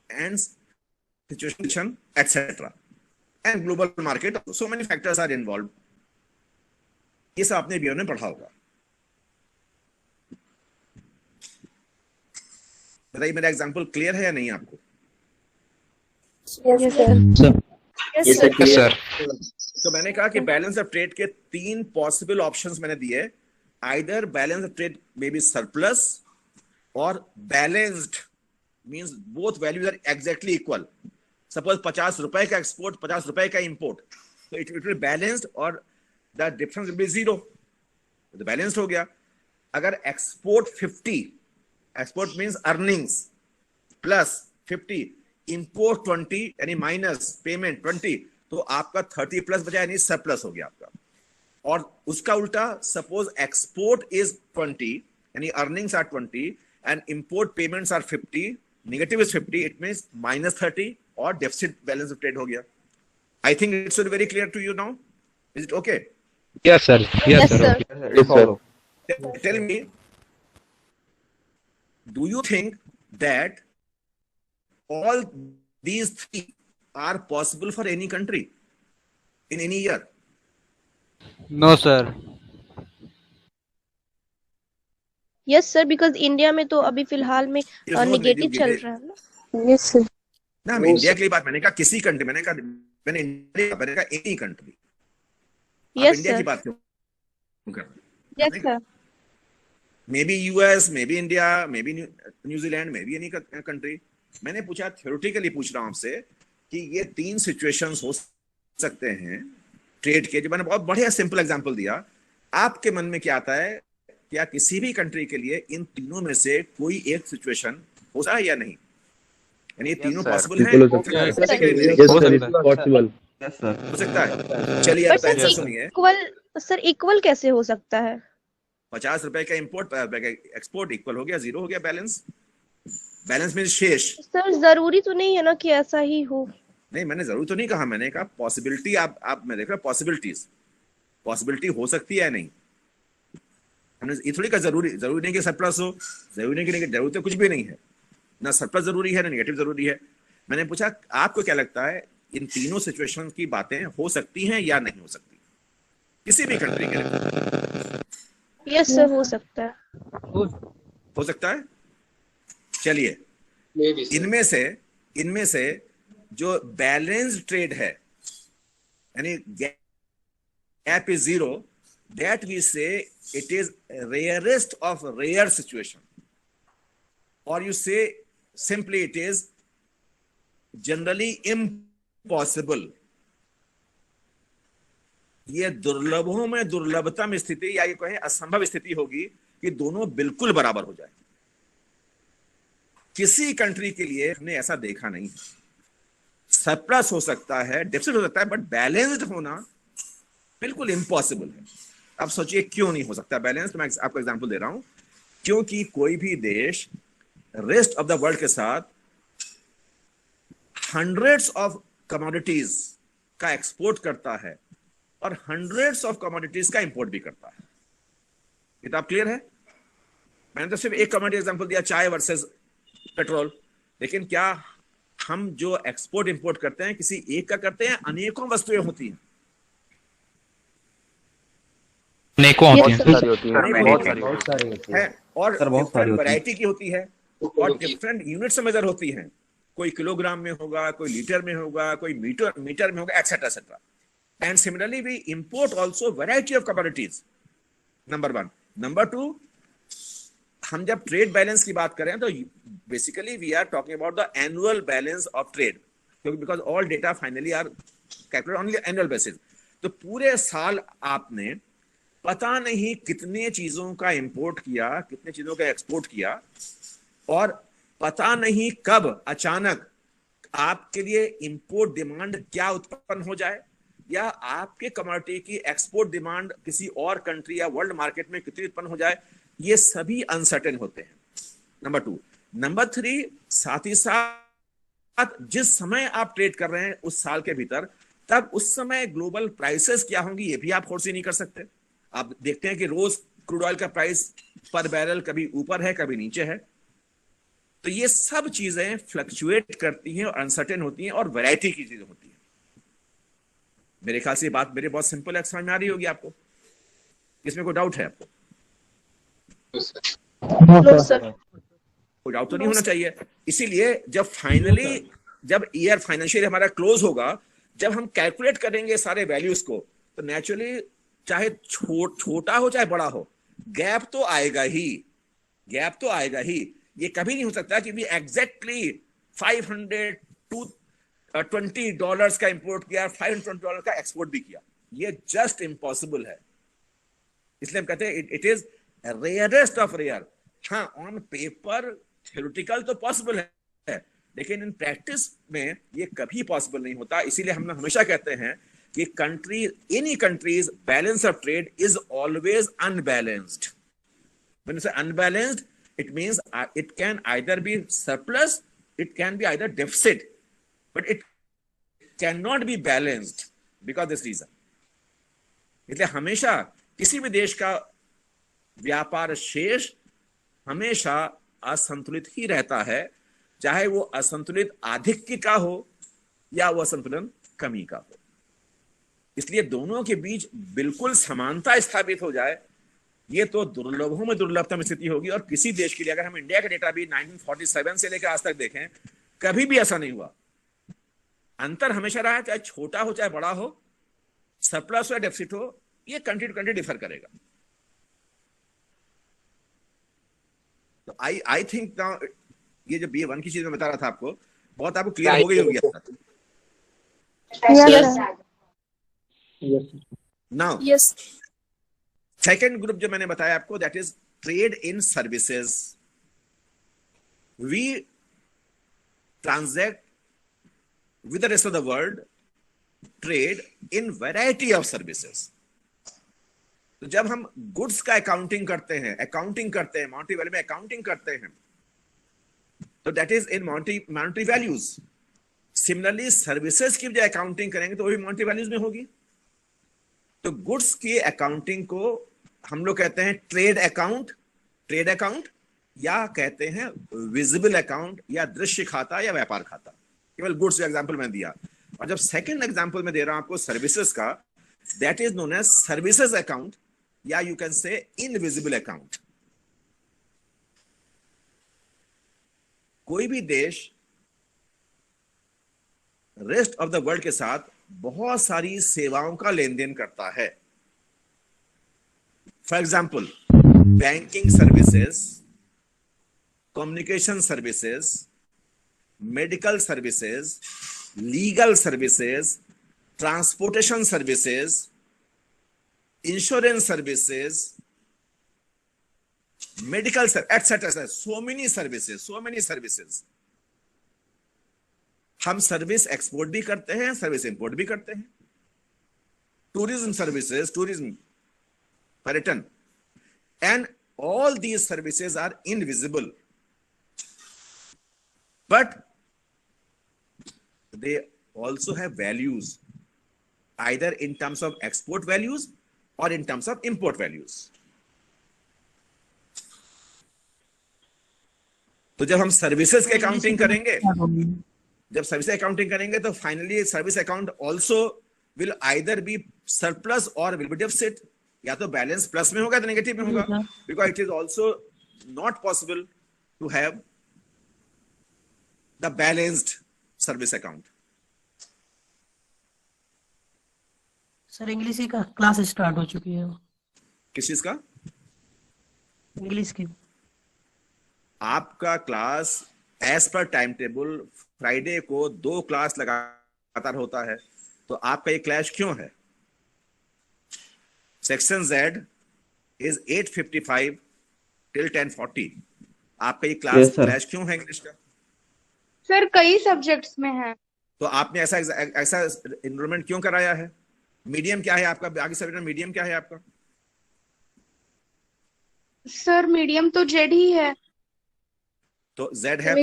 and situation etcetera, and global market. So many factors are involve. ये सब आपने बीओ में पढ़ा होगा। बताइए मेरा एग्जांपल क्लियर है या नहीं आपको? Yes, sir. तो मैंने कहा कि बैलेंस ऑफ ट्रेड के 3 पॉसिबल ऑप्शंस मैंने दिए। Either balance of trade may be surplus और balanced, means both values are exactly equal. Suppose 50 रुपए का एक्सपोर्ट, 50 रुपए का इंपोर्ट, तो इट विल बैलेंस्ड और द डिफरेंस विल बी 0, तो बैलेंस्ड हो गया। अगर export 50, export means earnings plus 50, import 20 यानी माइनस पेमेंट 20, तो आपका 30 प्लस बचा यानी सरप्लस हो गया आपका। और उसका उल्टा, सपोज एक्सपोर्ट इज 20 यानी earnings are 20 and import payments are 50, negative is 50, it means minus 30 और डेफिसिट बैलेंस ऑफ ट्रेड हो गया। I think it's very clear to you now, is it okay? Yes, sir. Yes, sir. Yes, sir. Tell me, do you think that all these 3 are possible for any country in any year? No, sir. Yes sir, because India में तो अभी फिलहाल में नेगेटिव चल रहा है ना। Yes, sir. ना, मैं इंडिया के लिए बात, मैंने कहा किसी कंट्री, मैंने कहा एनी कंट्री। यस इंडिया की सर। बात क्यों कर रहे हैं? Yes sir. May be US, may be India, may be New Zealand, may be any country. मैंने पूछा, थ्योरेटिकली पूछ रहा हूं आपसे कि ये 3 सिचुएशंस हो सकते हैं ट्रेड के, जो मैंने बहुत बढ़िया सिंपल एग्जांपल दिया। आपके मन में क्या आता है, क्या किसी भी कंट्री के लिए इन तीनों में से कोई एक सिचुएशन हो सकता है या नहीं? यानी ये तीनों पॉसिबल हैं? हो सकता है। चलिए आप आंसर सुनिए। सर इक्वल कैसे हो सकता है? 50 रुपए का इंपोर्ट, 50 रुपए का एक्सपोर्ट, इक्वल हो गया, 0 हो गया बैलेंस। बैलेंस में शेष। सर जरूरी तो नहीं है ना कि ऐसा ही हो। नहीं, मैंने जरूर तो नहीं कहा, मैंने कहा पॉसिबिलिटी। आप मैं देख रहा पॉसिबिलिटीज, पॉसिबिलिटी हो सकती है नहीं। हमने ये थोड़ी कहा जरूरी नहीं कि सरप्लस हो, जरूरी नहीं कि जरूरत कुछ भी नहीं है, ना सरप्लस जरूरी है ना नेगेटिव जरूरी है। मैंने पूछा आपको क्या लगता है इन तीनों सिचुएशन की बातें हो सकती हैं या नहीं हो सकती किसी भी कंट्री के लिए? यस सर, हो सकता है। हो सकता है। चलिए, इनमें से जो बैलेंस्ड ट्रेड है, यानी gap is 0, that we say it is rarest of rare situation, और you say simply it is generally impossible. ये दुर्लभों में दुर्लभतम स्थिति, या ये कहें असंभव स्थिति होगी कि दोनों बिल्कुल बराबर हो जाए। किसी कंट्री के लिए हमने ऐसा देखा नहीं। सरप्लस हो सकता है, डेफिसिट हो सकता है, बट बैलेंस्ड होना बिल्कुल इम्पॉसिबल है। अब सोचिए क्यों नहीं हो सकता बैलेंस। तो मैं आपको एग्जांपल दे रहा हूं। क्योंकि कोई भी देश रेस्ट ऑफ द वर्ल्ड के साथ हंड्रेड्स ऑफ कमोडिटीज का एक्सपोर्ट करता है और हंड्रेड्स ऑफ कमोडिटीज का इंपोर्ट भी करता है। ये तो आप क्लियर है? मैंने तो सिर्फ एक कमोडिटी एग्जांपल दिया, चाय वर्सेस पेट्रोल। लेकिन क्या हम जो एक्सपोर्ट इंपोर्ट करते हैं किसी एक का करते हैं? अनेकों वस्तुएं होती हैं, और डिफरेंट वैरायटी की होती है, और डिफरेंट यूनिट से मेजर होती हैं। कोई किलोग्राम में होगा, कोई लीटर में होगा, कोई मीटर में होगा, etcetera etcetera. And similarly we import also variety of commodities, number 1। Number 2, हम जब ट्रेड बैलेंस की बात करें तो basically we are talking about the annual balance of trade, क्योंकि because all data finally are calculated on annual basis. तो पूरे साल आपने पता नहीं कितने चीजों का इंपोर्ट किया, कितने चीजों का एक्सपोर्ट किया, और पता नहीं कब अचानक आपके लिए इंपोर्ट डिमांड क्या उत्पन्न हो जाए, या आपके कमोडिटी की एक्सपोर्ट डिमांड किसी और कंट्री या वर्ल्ड मार्केट में कितनी उत्पन्न हो जाए। ये सभी अनसर्टेन होते हैं, नंबर 2। नंबर 3, साथ ही साथ जिस समय आप ट्रेड कर रहे हैं उस साल के भीतर, तब उस समय ग्लोबल प्राइसेस क्या होंगी ये भी आप फोर्सी नहीं कर सकते। आप देखते हैं कि रोज क्रूड ऑयल का प्राइस पर बैरल कभी ऊपर है कभी नीचे है। तो ये सब चीजें फ्लक्चुएट करती हैं और अनसर्टेन होती हैं और वैरायटी की चीजें होती हैं। मेरे ख्याल से बात मेरे बहुत सिंपल है, समझ में आ रही होगी आपको। इसमें कोई डाउट है आपको? No sir. कोई डाउट तो नहीं होना चाहिए। इसीलिए जब फाइनली जब ईयर फाइनेंशियल हमारा क्लोज होगा, जब हम कैलकुलेट करेंगे सारे वैल्यूज को, तो नेचुरली चाहे छोटा हो चाहे बड़ा हो, गैप तो आएगा ही, गैप तो आएगा ही। ये कभी नहीं हो सकता कि भी एग्जैक्टली $520 का इंपोर्ट किया, $520 का एक्सपोर्ट भी किया, ये जस्ट इम्पॉसिबल है। इसलिए हम कहते हैं it is rarest of rare. हाँ, ऑन पेपर थ्योरेटिकल तो पॉसिबल है, लेकिन इन प्रैक्टिस में ये कभी पॉसिबल नहीं होता। इसीलिए हम हमेशा कहते हैं कि any country's balance of trade is always unbalanced. When you say unbalanced, it means it can either be surplus, it can be either deficit, but it cannot be balanced because of this reason. इसलिए हमेशा किसी भी देश का व्यापार शेष हमेशा असंतुलित ही रहता है, चाहे वो असंतुलित आधिक्य का हो या वो असंतुलन कमी का हो। इसलिए दोनों के बीच बिल्कुल समानता स्थापित हो जाए, ये तो दुर्लभों में दुर्लभतम स्थिति होगी। और किसी देश के लिए, अगर हम इंडिया का डेटा भी 1947 से लेकर आज तक देखें, कभी भी ऐसा नहीं हुआ। अंतर हमेशा रहा है, चाहे छोटा हो चाहे बड़ा हो, सरप्लस हो या डेफिसिट हो, ये कंट्री टू कंट्री डिफर करेगा। तो आई थिंक ये जो BA1 की चीज मैं बता रहा था आपको, बहुत आपको क्लियर हो गई होगी। नाउ सेकेंड ग्रुप जो मैंने बताया आपको, that is trade in services. We transact with the rest of the world, trade in variety of services. तो जब हम गुड्स का अकाउंटिंग करते हैं, मॉनेटरी वैल्यू में अकाउंटिंग करते हैं, तो that is in monetary values. Similarly services की जो अकाउंटिंग करेंगे तो वो भी मॉनेटरी वैल्यूज में होगी। तो गुड्स की अकाउंटिंग को हम लोग कहते हैं ट्रेड अकाउंट या कहते हैं विजिबल अकाउंट या दृश्य खाता या व्यापार खाता। केवल गुड्स का एग्जांपल मैं दिया। और जब सेकंड एग्जांपल मैं दे रहा हूं आपको सर्विसेज का, that is known as services account या you can say invisible account. कोई भी देश रेस्ट ऑफ द वर्ल्ड के साथ बहुत सारी सेवाओं का लेन देन करता है। For example banking services, communication services, medical services, legal services, transportation services, insurance services, medical etcetera, so many services. हम सर्विस एक्सपोर्ट भी करते हैं, सर्विस इंपोर्ट भी करते हैं। टूरिज्म सर्विसेज, पर्यटन, and all these services are invisible, but they also have values, either in terms of export values or in terms of import values. तो जब हम सर्विसेज के अकाउंटिंग करेंगे, तो finally service account also will either be surplus और विल बी डेफिसिट। या तो बैलेंस प्लस में होगा तो नेगेटिव में होगा, because it is also not possible to have the balanced service account. Sir English का क्लास स्टार्ट हो चुकी है। किस चीज का? इंग्लिश की। आपका class as per time table Friday को 2 क्लास लगातार होता है। तो आपका ये क्लैश क्यों है? Section Z is 8:55 till 10:40। आपका ये क्लैश क्यों है इंग्लिश का? सर कई सब्जेक्ट्स में है। तो आपने ऐसा एनरोलमेंट क्यों कराया है? मीडियम क्या है आपका? बाकी सब्जेक्ट में मीडियम क्या है आपका? सर मीडियम तो Z ही है। तो Z है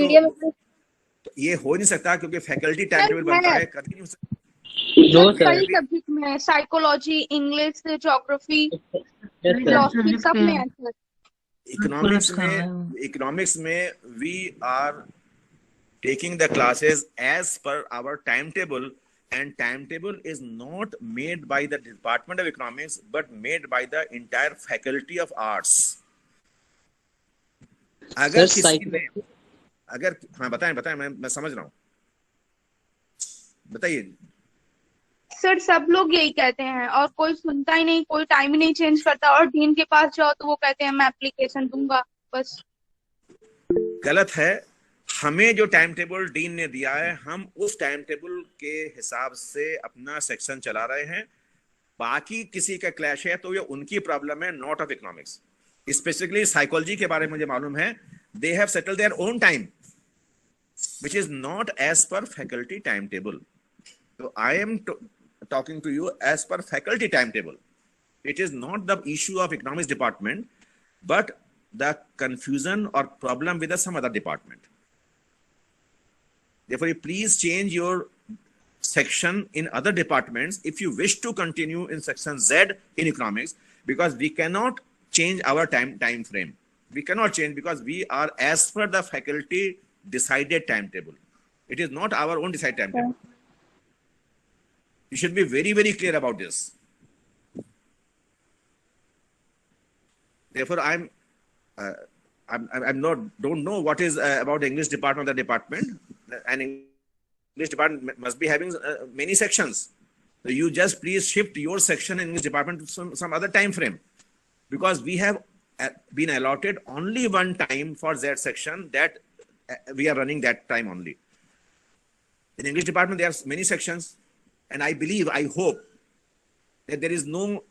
तो ये हो नहीं सकता, क्योंकि फैकल्टी टाइम टेबल बनता है, कभी नहीं हो सकता। कई सब्जेक्ट में है, साइकोलॉजी, इंग्लिश, ज्योग्राफी, फिलॉसफी, सब में है सर। इकोनॉमिक्स में we are taking the classes as per our timetable and timetable is not made by the Department of Economics but made by the entire Faculty of Arts. अगर किसी ने अगर हाँ बताएं मैं समझ रहा हूँ, बताइए। सर सब लोग यही कहते हैं और कोई सुनता ही नहीं, कोई टाइम ही नहीं चेंज करता, और डीन के पास जाओ तो वो कहते हैं मैं एप्लीकेशन दूंगा, बस। गलत है। हमें जो टाइम टेबल डीन ने दिया है, हम उस टाइम टेबल के हिसाब से अपना सेक्शन चला रहे हैं। बाकी किसी का क्लैश है तो ये उनकी प्रॉब्लम है, not of economics. Specifically psychology के बारे में मुझे मालूम है, they have settled their own time which is not as per faculty timetable. So I am talking to you as per faculty timetable. It is not the issue of economics department, but the confusion or problem with some other department. Therefore, please change your section in other departments if you wish to continue in section Z in economics, because we cannot change our time frame. We cannot change because we are as per the faculty decided timetable. It is not our own decided timetable. You should be very, very clear about this. Therefore, don't know what is about the English department of the department. And English department must be having many sections. So you just please shift your section in English department to some other time frame, because we have been allotted only one time for that section, that we are running that time only. In English department, there are many sections, and I believe, I hope that there is no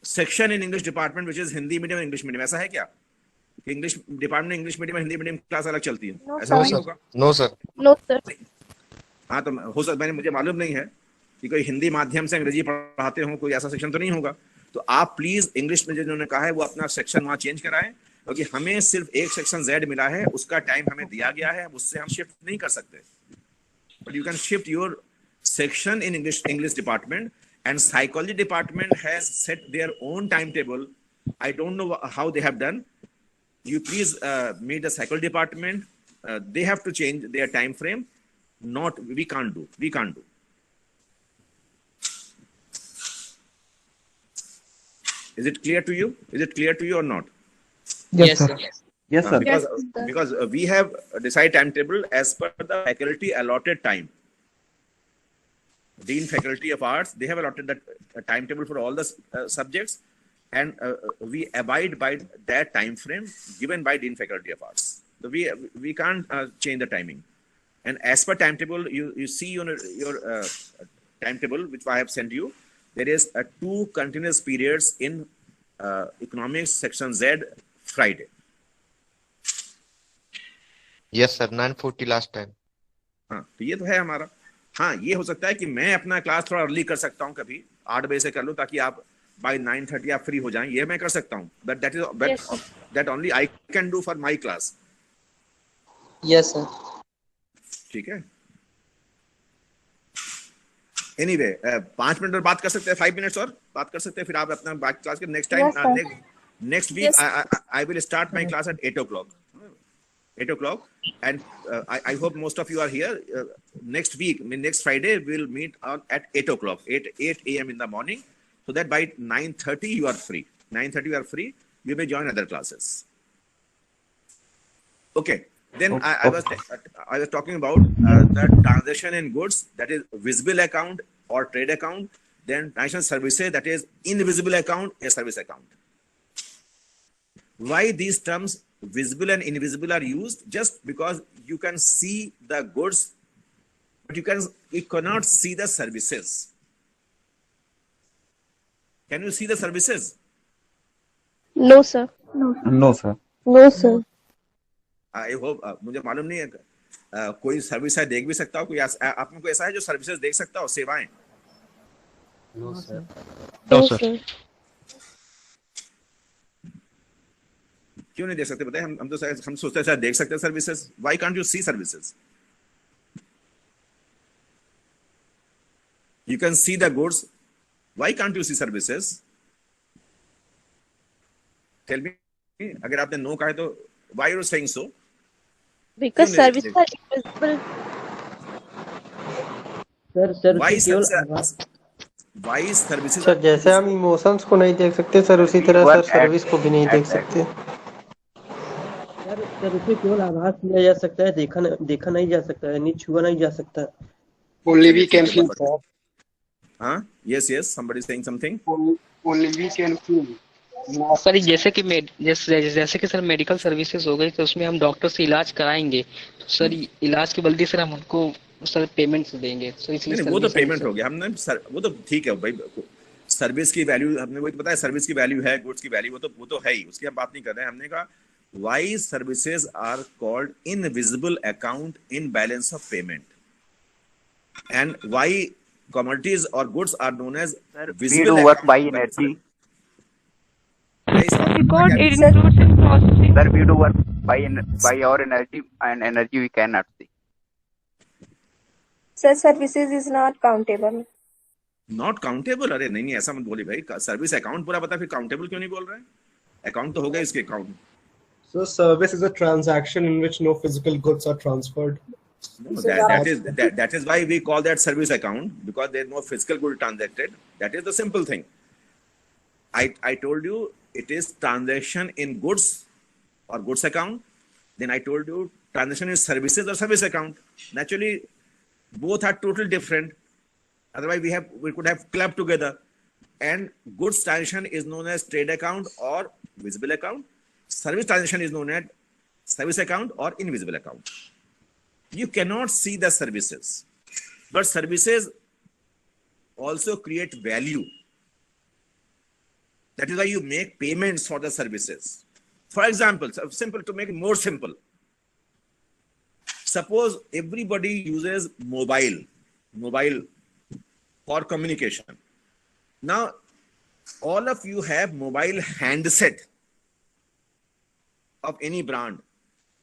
section in English department which is Hindi medium and English medium. ऐसा है क्या? English department, English medium, Hindi medium class अलग चलती है? ऐसा नहीं होगा? No sir. No sir. हाँ तो हो सकता, मुझे मालूम नहीं है कि कोई हिंदी माध्यम से अंग्रेजी पढ़ाते हो, कोई ऐसा सेक्शन तो नहीं होगा। तो आप प्लीज इंग्लिश में जिन्होंने कहा है वो अपना सेक्शन वहाँ चेंज कराएं, क्योंकि हमें सिर्फ एक सेक्शन Z मिला है, उसका टाइम हमें दिया गया है, उससे हम शिफ्ट नहीं कर सकते। But you can shift your section in English department, and psychology department has set their own timetable. I don't know how they have done. You please meet the psychology department. They have to change their time frame. We can't do. Is it clear to you? Is it clear to you or not? Yes, sir. Yes, sir. Because we have decided timetable as per the faculty allotted time. Dean Faculty of Arts, they have allotted that timetable for all the subjects, and we abide by that time frame given by Dean Faculty of Arts. So we can't change the timing. And as per timetable, you see your timetable which I have sent you. There is 2 continuous periods in economics section Z Friday. Yes sir, 9:40 last time. हाँ तो ये तो है हमारा। हाँ ये हो सकता है कि मैं अपना क्लास थोड़ा अर्ली कर सकता हूँ, कभी 8 बजे से कर लूँ ताकि आप by 9:30 आप फ्री हो जाएं, ये मैं कर सकता हूँ। But that only I can do for my class. Yes sir. ठीक है। Anyway, 5 मिनट और बात कर सकते हैं, 5 minutes और बात कर सकते हैं, फिर आप अपना बाकी क्लास के next week I will start my class at 8 o'clock. 8 o'clock, and I hope most of you are here. Next week, next Friday, we'll meet at 8 o'clock, 8 a.m. in the morning, so that by 9:30 you are free. 9:30 you are free. You may join other classes. Okay. Then I was talking about the transaction in goods, that is visible account or trade account. Then transaction services, that is invisible account, a service account. Why these terms visible and invisible are used? Just because you can see the goods, but you cannot see the services. Can you see the services? No sir. No, sir. No, sir. I hope मुझे मालूम नहीं है कोई सर्विस है देख भी सकता हो, कोई आप में कोई ऐसा है जो सर्विसेज देख सकता हो, सेवाएं? No sir. No sir. क्यों नहीं देख सकते? बताइए। हम सोचते हैं देख सकते हैं services. Why can't you see services? You can see the goods. Why can't you see services? Tell me. अगर आपने नो कहा है तो why are you saying so? Because services are invisible. Sir Why केवल services? सर जैसे हम इमोशंस को नहीं देख सकते सर, उसी तरह सर सर्विस को भी नहीं देख सकते। सर उसे केवल आभास किया जा सकता है, देखा नहीं जा सकता है, नहीं छुआ नहीं जा सकता। Only we can feel, sir. Yes, somebody saying something. Only we can feel. Sir जैसे कि जैसे कि सर मेडिकल सर्विसेज हो गई, तो उसमें हम डॉक्टर से इलाज कराएंगे, तो सर इलाज के बदले सर हम उनको सर पेमेंट देंगे, तो इसलिए वो तो पेमेंट हो गया हमने वो तो ठीक है भाई, सर्विस की वैल्यू हमने वही बताया, सर्विस की वैल्यू है, गुड्स की वैल्यू वो तो है ही, उसकी हम बात नहीं कर रहे हैं। हमने कहा why services are called invisible account in balance of payment, and why commodities or goods are known as visible. We do work by energy. God, it includes in processing. Sir, we do work by our energy, and energy we cannot see. Sir, services is not countable. Not countable? अरे नहीं ऐसा मत बोली भाई, सर्विस अकाउंट पूरा बता, फिर काउंटेबल क्यों नहीं बोल रहे हैं? अकाउंट तो हो गया इसके account. So service is a transaction in which no physical goods are transferred. No, that is why we call that service account, because there is no physical good transacted. That is the simple thing. I told you it is transaction in goods or goods account. Then I told you transaction in services or service account. Naturally, both are totally different. Otherwise, we could have clubbed together. And goods transaction is known as trade account or visible account. Service transaction is known as service account or invisible account. You cannot see the services, but services also create value. That is why you make payments for the services. For example, simple, to make it more simple, suppose everybody uses mobile for communication. Now, all of you have mobile handset of any brand.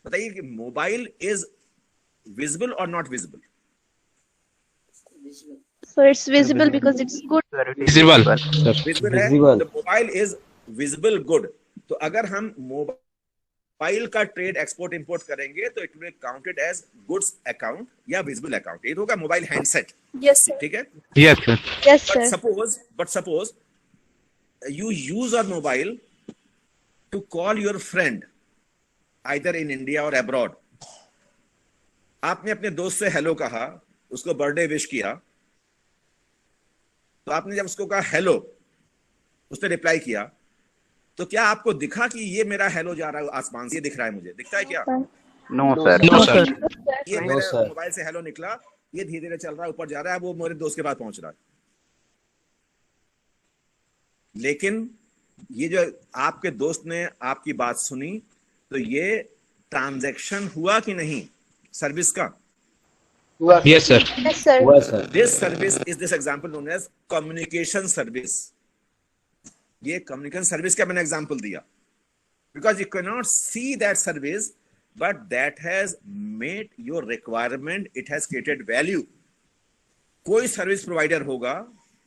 बताइए कि mobile is visible or not visible? So it's visible because it's good. Visible. Visible है, the mobile is visible good. तो अगर हम मोबाइल का ट्रेड एक्सपोर्ट इंपोर्ट करेंगे तो it will counted as goods account या विजिबल अकाउंट। ये होगा मोबाइल हैंडसेट। Yes sir. ठीक है? Yes sir. Yes sir. But suppose you use a mobile to call your friend either in India or abroad. आपने अपने दोस्त से हेलो कहा, उसको बर्थडे विश किया, तो आपने जब उसको कहा हेलो, उसने रिप्लाई किया, तो क्या आपको दिखा कि ये मेरा हेलो जा रहा है आसमान से, ये दिख रहा है मुझे, दिखता है क्या? No sir. No sir. ये मेरे मोबाइल से हेलो निकला, ये धीरे धीरे चल रहा है, ऊपर जा रहा है, वो मेरे दोस्त के पास पहुंच रहा है। लेकिन ये जो आपके दोस्त ने आपकी बात सुनी, तो ये ट्रांजैक्शन हुआ कि नहीं सर्विस का? Yes sir. Yes sir. This service is this example known as communication service. ये communication service का मैंने example दिया, because you cannot see that service, but that has made your requirement, it has created value. कोई सर्विस प्रोवाइडर होगा,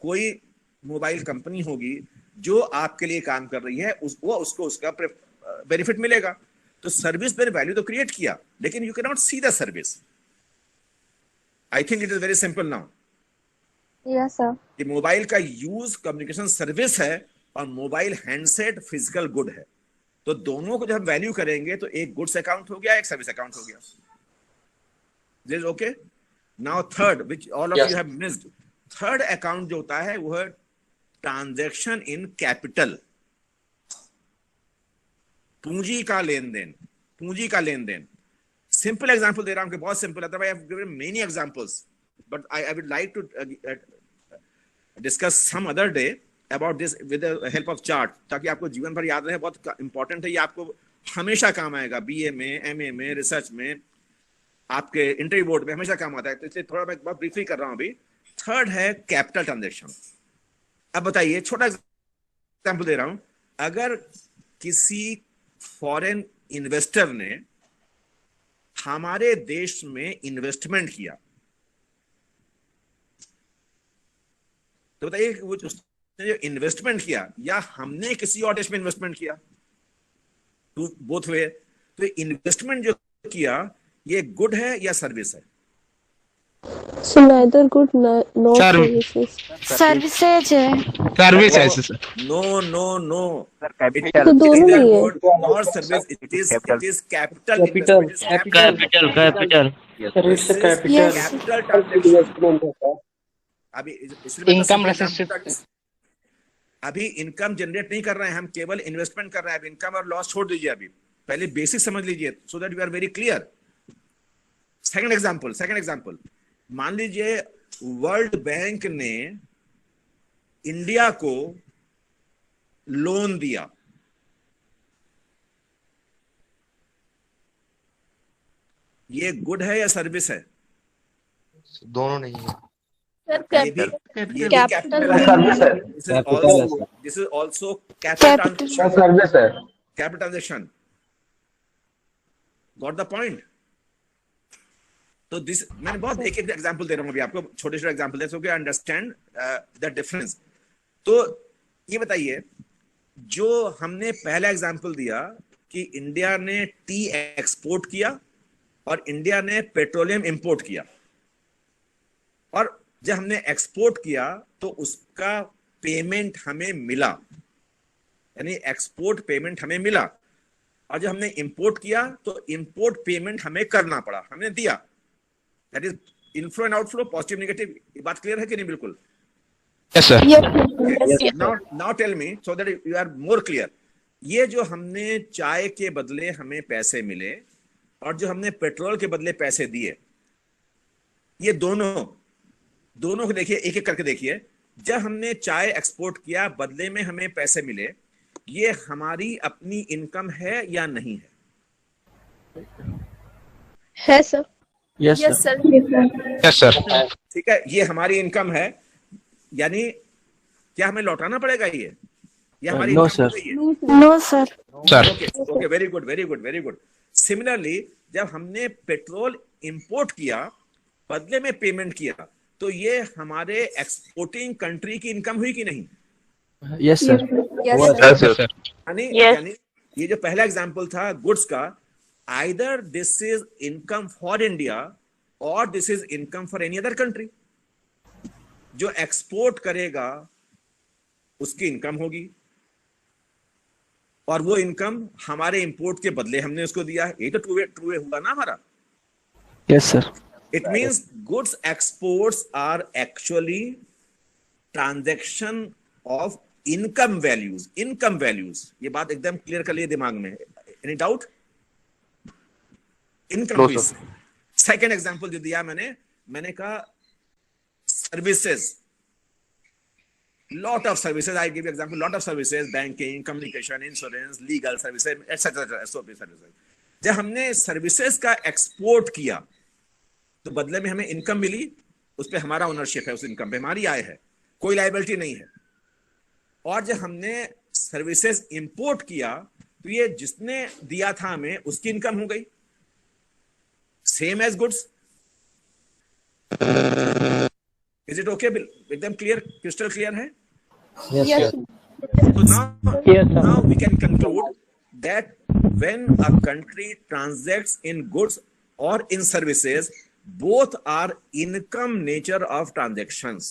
कोई मोबाइल कंपनी होगी जो आपके लिए काम कर रही है, उसको उसका बेनिफिट मिलेगा। तो सर्विस पर वैल्यू तो क्रिएट किया, लेकिन you can not see the service. I think it is very simple now. Yes sir. कि मोबाइल का यूज कम्युनिकेशन सर्विस है और मोबाइल हैंडसेट फिजिकल गुड है, तो दोनों को जब हम वैल्यू करेंगे तो एक गुड्स अकाउंट हो गया, एक सर्विस अकाउंट हो गया। This okay? Now third, which all of you have missed, third account जो होता है वो है ट्रांजैक्शन इन कैपिटल, पूंजी का लेन देन। सिंपल एग्जांपल दे रहा हूं कि बहुत सिंपल है, I have given many examples, but I would like to discuss some other day about this with the help of chart, ताकि आपको जीवन भर याद रहे। बहुत इंपॉर्टेंट है, ये आपको हमेशा काम आएगा, बीए में, एमए में, रिसर्च में, आपके इंटरव्यू बोर्ड में हमेशा काम आता है। तो इसलिए थोड़ा मैं बहुत ब्रीफली कर रहा हूं अभी। थर्ड है कैपिटल ट्रांजैक्शन। अब बताइए, छोटा एग्जांपल दे रहा हूं, अगर किसी फॉरेन इन्वेस्टर ने हमारे देश में इन्वेस्टमेंट किया, तो बताइए वो जो इन्वेस्टमेंट किया या हमने किसी और देश में इन्वेस्टमेंट किया, तो बोथ वे। तो इन्वेस्टमेंट जो किया ये गुड है या सर्विस है? So neither good nor services. Services है। सर्विस है sir. No, no, no. Sir, It capital. तो दोनों neither नहीं है। good nor service. It is capital Capital. investment. It is capital. capital. Sir, it's a capital. Yes. Capital transaction. Investment होता है। अभी इसलिए Income मैं तो resistant. अभी इनकम जनरेट नहीं कर रहे हैं, हम केवल इन्वेस्टमेंट कर रहे हैं। अब इनकम और लॉस छोड़ दीजिए, अभी पहले बेसिक समझ लीजिए so that we are very clear. Second example, मान लीजिए वर्ल्ड बैंक ने इंडिया को लोन दिया, ये गुड है या सर्विस है? दोनों नहीं है। This is also capital transaction. Got the point? तो दिस मैंने बहुत एक एग्जांपल दे रहा हूं अभी आपको, छोटे छोटे एग्जांपल दे सो कि अंडरस्टैंड द डिफरेंस। तो ये बताइए, जो हमने पहला एग्जांपल दिया कि इंडिया ने टी एक्सपोर्ट किया और इंडिया ने पेट्रोलियम इंपोर्ट किया, और जब हमने एक्सपोर्ट किया तो उसका पेमेंट हमें मिला, यानी एक्सपोर्ट पेमेंट हमें मिला, और जब हमने इंपोर्ट किया तो इंपोर्ट पेमेंट हमें करना पड़ा, हमने दिया। That is inflow and outflow, positive negative. ये बात क्लियर है कि नहीं? बिल्कुल। Yes sir. Now tell me so that you are more clear. ये जो हमने चाय के बदले हमें पैसे मिले और जो हमने पेट्रोल के बदले पैसे दिए, ये दोनों को देखिए, एक एक करके देखिए। जब हमने चाय एक्सपोर्ट किया, बदले में हमें पैसे मिले, ये हमारी अपनी इनकम है या नहीं है? है sir. Yes sir. Yes sir. ठीक है, ये हमारी इनकम है, यानी क्या हमें लौटाना पड़ेगा ये? हमारी no income sir. No sir. Okay, very good. Similarly जब हमने पेट्रोल इंपोर्ट किया, बदले में पेमेंट किया, तो ये हमारे एक्सपोर्टिंग कंट्री की इनकम हुई कि नहीं? Yes sir. यानी ये जो पहला एग्जांपल था गुड्स का, either this is income for India और this is income for any other country. जो एक्सपोर्ट करेगा उसकी इनकम होगी, और वो इनकम हमारे इंपोर्ट के बदले हमने उसको दिया। ये तो ट्रू वे हुआ ना हमारा? Yes sir. It means goods exports are actually transaction of income values. ये बात एकदम क्लियर कर लिए दिमाग में। Any doubt? Income. Second example जो दिया मैंने कहा services, lot of services. I give you example, lot of services, banking, communication, insurance, legal services, etc. SOP services. जब हमने सर्विसेज का एक्सपोर्ट किया तो बदले में हमें इनकम मिली, उस पर हमारा ओनरशिप है, उस इनकम पे हमारी आय है, कोई लायबिलिटी नहीं है। और जब हमने सर्विसेज इंपोर्ट किया तो ये जिसने दिया था हमें, उसकी इनकम हो गई, same as goods. Is it okay? एकदम क्लियर, क्रिस्टल क्लियर है? Yes. So now we can conclude that when a country transacts in goods or in services, both are income nature of transactions.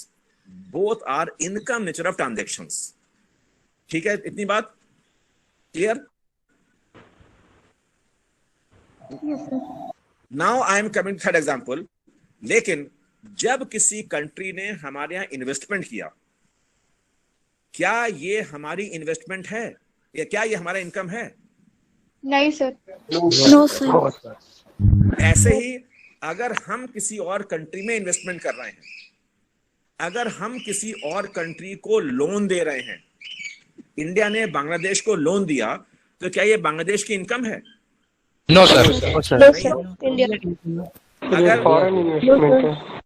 ठीक है, इतनी बात clear? Now I am coming third example. लेकिन जब किसी कंट्री ने हमारे यहां इन्वेस्टमेंट किया, क्या ये हमारी इन्वेस्टमेंट है या क्या ये हमारा इनकम है? नहीं सर। No sir. ऐसे ही अगर हम किसी और कंट्री में इन्वेस्टमेंट कर रहे हैं, अगर हम किसी और कंट्री को लोन दे रहे हैं, इंडिया ने बांग्लादेश को लोन दिया, तो क्या ये बांग्लादेश की इनकम है? No sir. अगर फॉरेन इन्वेस्टमेंट है।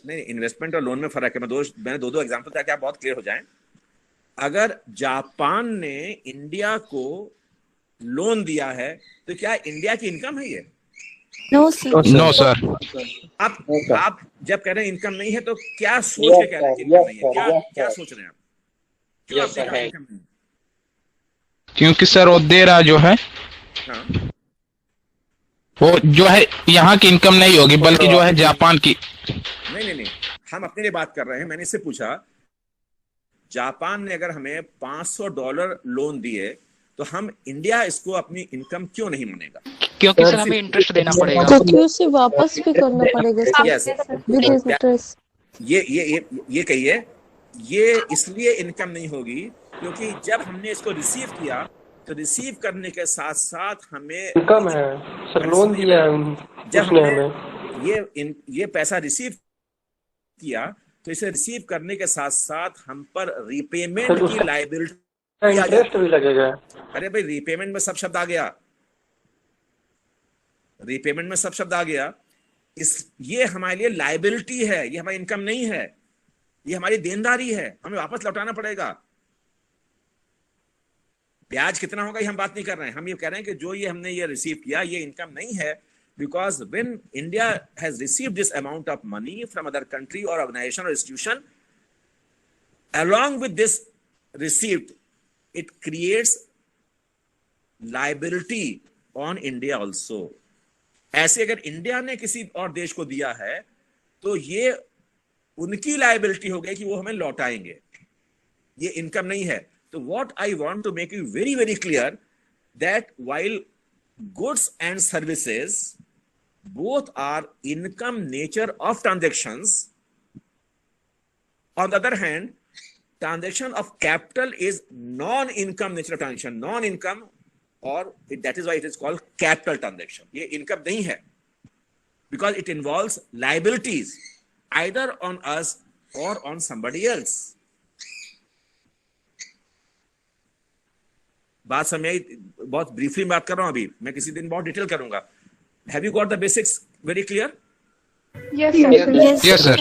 नहीं, इन्वेस्टमेंट और लोन में फर्क है। मैंने दो एग्जांपल ताकि आप बहुत क्लियर हो जाएं। अगर जापान ने इंडिया को लोन दिया है तो क्या इंडिया की इनकम है ये? No sir. No sir. आप जब कह रहे हैं इनकम नहीं है तो क्या सोच के कह रहे हैं इनकम नहीं है? क्या सोच रहे हैं आप? क्यों आपने कहा इनकम नहीं? क्योंकि सर वो दे रहा जो है। हाँ, वो जो है यहाँ की इनकम नहीं होगी बल्कि जो है जापान की। नहीं, हम अपने लिए बात कर रहे हैं। मैंने इससे पूछा, जापान ने अगर हमें $500 लोन दिए तो हम इंडिया इसको अपनी इनकम क्यों नहीं मानेगा? क्योंकि सर हमें इंटरेस्ट देना पड़ेगा। क्योंकि उसे वापस भी करना पड़ेगा यस, विद इंटरेस्ट। ये कहिए, ये इसलिए इनकम नहीं होगी क्योंकि जब हमने इसको रिसीव किया तो रिसीव करने के साथ साथ हमें इनकम है सर, लोन दिया है जब उसने हमने हमें। ये पैसा रिसीव किया तो इसे रिसीव करने के साथ साथ हम पर रीपेमेंट सर, की उसका लायबिलिटी इंटरेस्ट भी लगेगा। अरे भाई, रीपेमेंट में सब शब्द आ गया, रीपेमेंट में सब शब्द आ गया। ये हमारे लिए लायबिलिटी है, ये हमारी इनकम नहीं है, ये हमारी देनदारी है, हमें वापस लौटाना पड़ेगा। ब्याज कितना होगा ये हम बात नहीं कर रहे हैं, हम ये कह रहे हैं कि जो ये हमने ये रिसीव किया ये इनकम नहीं है, because when India has received this amount of money from other country or organization or institution, along with this receipt, it creates liability on India also. ऐसे अगर इंडिया ने किसी और देश को दिया है तो ये उनकी लायबिलिटी हो गई कि वो हमें लौटाएंगे, ये इनकम नहीं है। तो what I want to make you very very clear that while goods and services both are income nature of transactions, on the other hand transaction of capital is non-income nature of transaction, non-income, or that is why it is called capital transaction. ये income नहीं है because it involves liabilities either on us or on somebody else. बात समझ आई? बहुत ब्रीफली बात कर रहा हूं, अभी मैं किसी दिन बहुत डिटेल करूंगा। Have you got the basics very clear? Yes, sir. Yes, sir.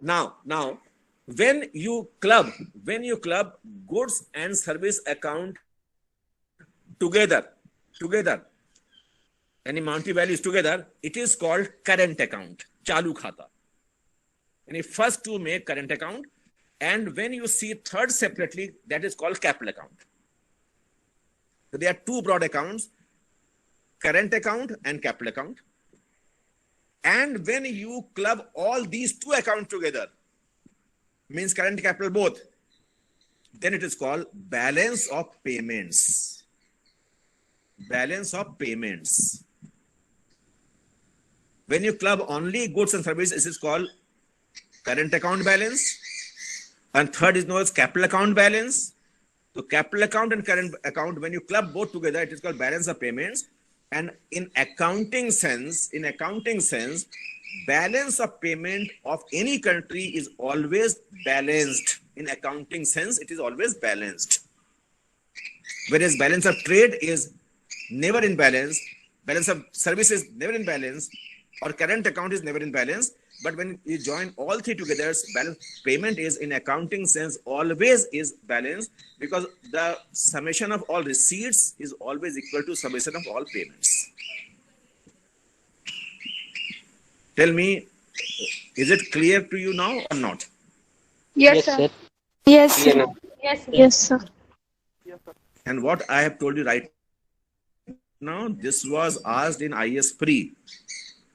Now, when you club goods and service account together, any monetary values together, it is called current account, चालू खाता. And first two make current account, and when you see third separately, that is called capital account. So there are two broad accounts, current account and capital account. And when you club all these two accounts together, means current capital both, then it is called balance of payments. Balance of payments. When you club only goods and services, it is called current account balance. And third is known as capital account balance. So capital account and current account, when you club both together, it is called balance of payments. And in accounting sense, balance of payment of any country is always balanced. In accounting sense, it is always balanced. Whereas balance of trade is never in balance, balance of services never in balance, or current account is never in balance. But when you join all three together, balance payment is in accounting sense always is balanced, because the summation of all receipts is always equal to summation of all payments. Tell me, is it clear to you now or not? Yes, sir. Yes, sir. Yes, sir. And what I have told you right now, this was asked in IS Pre.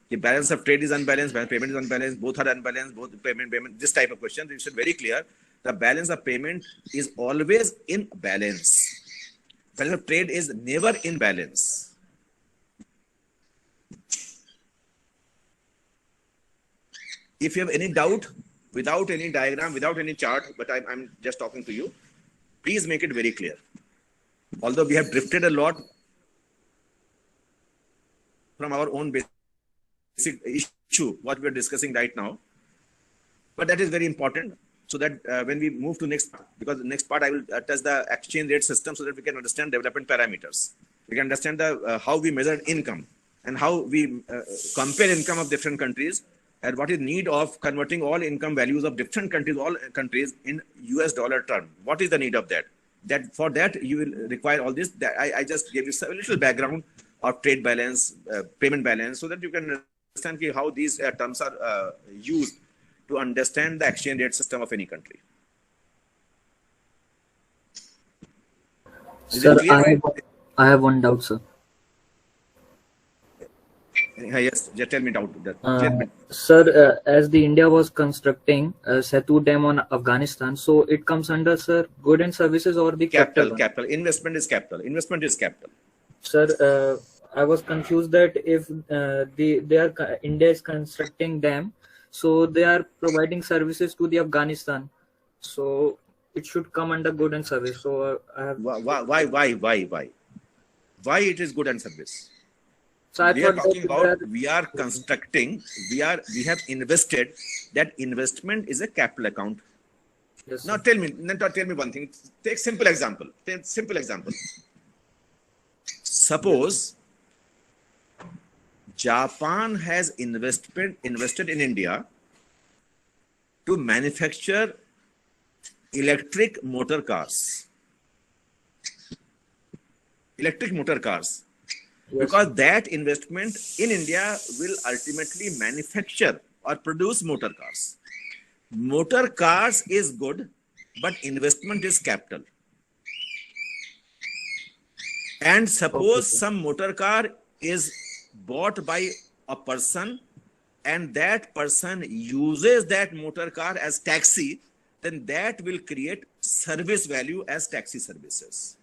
The balance of trade is unbalanced, payment is unbalanced, both are unbalanced, both payment, this type of question. It's very clear. The balance of payment is always in balance. Balance of trade is never in balance. If you have any doubt, without any diagram, without any chart, but I'm just talking to you, please make it very clear. Although we have drifted a lot from our own basic issue, what we are discussing right now, but that is very important, so that when we move to next part, because the next part I will touch the exchange rate system, so that we can understand development parameters. We can understand the how we measure income and how we compare income of different countries, and what is need of converting all income values of different countries, all countries in US dollar term. What is the need of that? That for that you will require all this. That I just gave you a little background of trade balance, payment balance, so that you can understand how these terms are used to understand the exchange rate system of any country. Sir, I have one doubt, sir. Yes, just tell me doubt. Sir, as the India was constructing Setu Dam on Afghanistan, so it comes under, sir, good and services or the capital? Capital. Investment is capital. Investment is capital. Sir, I was confused that if India is constructing dam, so they are providing services to the Afghanistan, so it should come under good and service. So I have why it is good and service? So we are talking about we are constructing, we have invested. That investment is a capital account. Yes, now tell me one thing. Take simple example. Suppose Japan has invested in India to manufacture electric motor cars. Because that investment in India will ultimately manufacture or produce motor cars. Motor cars is good, but investment is capital. And suppose some motor car is bought by a person and that person uses that motor car as taxi, then that will create service value as taxi services.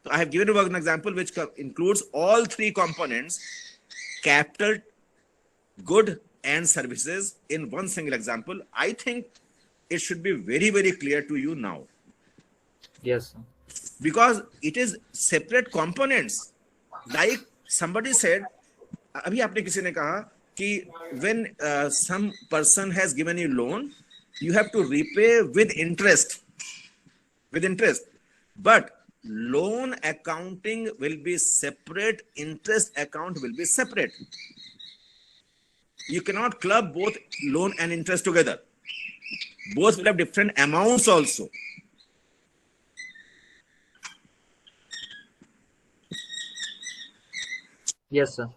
So I have given you an example which includes all three components, capital, good and services in one single example. I think it should be very, very clear to you now. Yes, sir. Because it is separate components. Like somebody said, अभी आपने किसी ने कहा कि when some person has given you loan, you have to repay with interest. But loan accounting will be separate, interest account will be separate. You cannot club both loan and interest together. Both will have different amounts also. Yes, sir.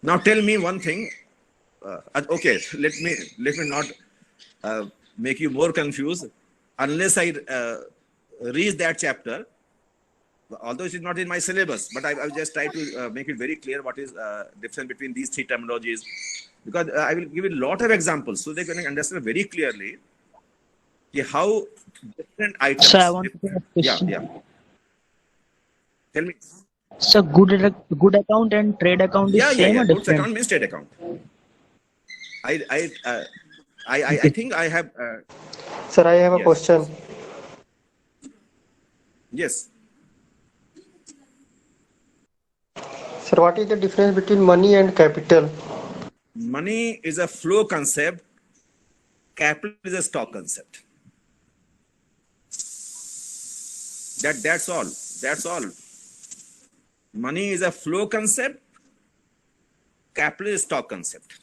Now tell me one thing. Okay, let me not make you more confused. Unless I read that chapter, although it is not in my syllabus, but I will just try to make it very clear what is difference between these three terminologies, because I will give a lot of examples so they can understand very clearly how different items. Sir, I want to ask a question. Yeah. Tell me. So good account and trade account is same or different? Good account means trade account. I think I have. Sir, I have a question. Yes. Sir, what is the difference between money and capital? Money is a flow concept. Capital is a stock concept. That's all. Money is a flow concept. Capital is stock concept.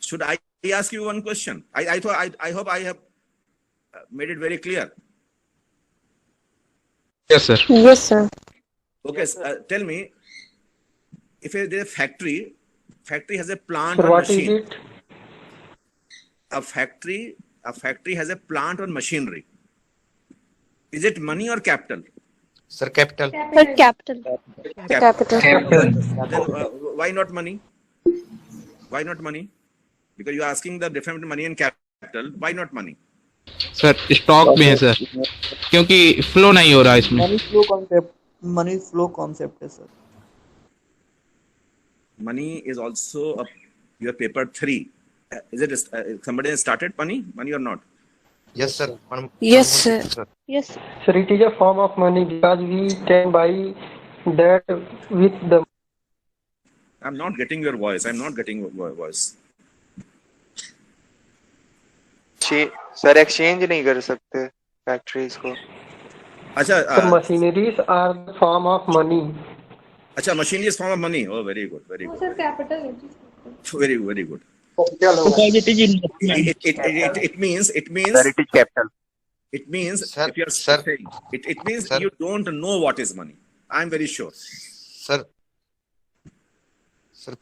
Should I ask you one question? I hope I have made it very clear. Yes, sir. Yes, sir. Okay, tell me, if there is a factory has a plant Sir, or what machine. is it? A factory has a plant or machinery. Is it money or capital? Sir, capital. Capital. Then, why not money? Why not money? Because you are asking the difference between money and capital. Why not money? Sir stock में है सर, क्योंकि फ्लो नहीं हो रहा इसमें. मनी फ्लो कॉन्सेप्ट है sir. Money is also your paper 3. Is it somebody has started money or not? Yes, sir. Yes, sir. Yes. Sir, it is a form of money because we can buy that with the. I'm not getting your voice. Sir exchange नहीं कर सकते फैक्ट्रीज को. अच्छा. Sir, machineries are the form of money. अच्छा, machinery is form of money. Oh, very good. Sir, capital. Very good. Because it is investment. It means. Sir, it is capital. It means Sir, if you are sir. saying it means Sir. you don't know what is money. I'm very sure. Sir,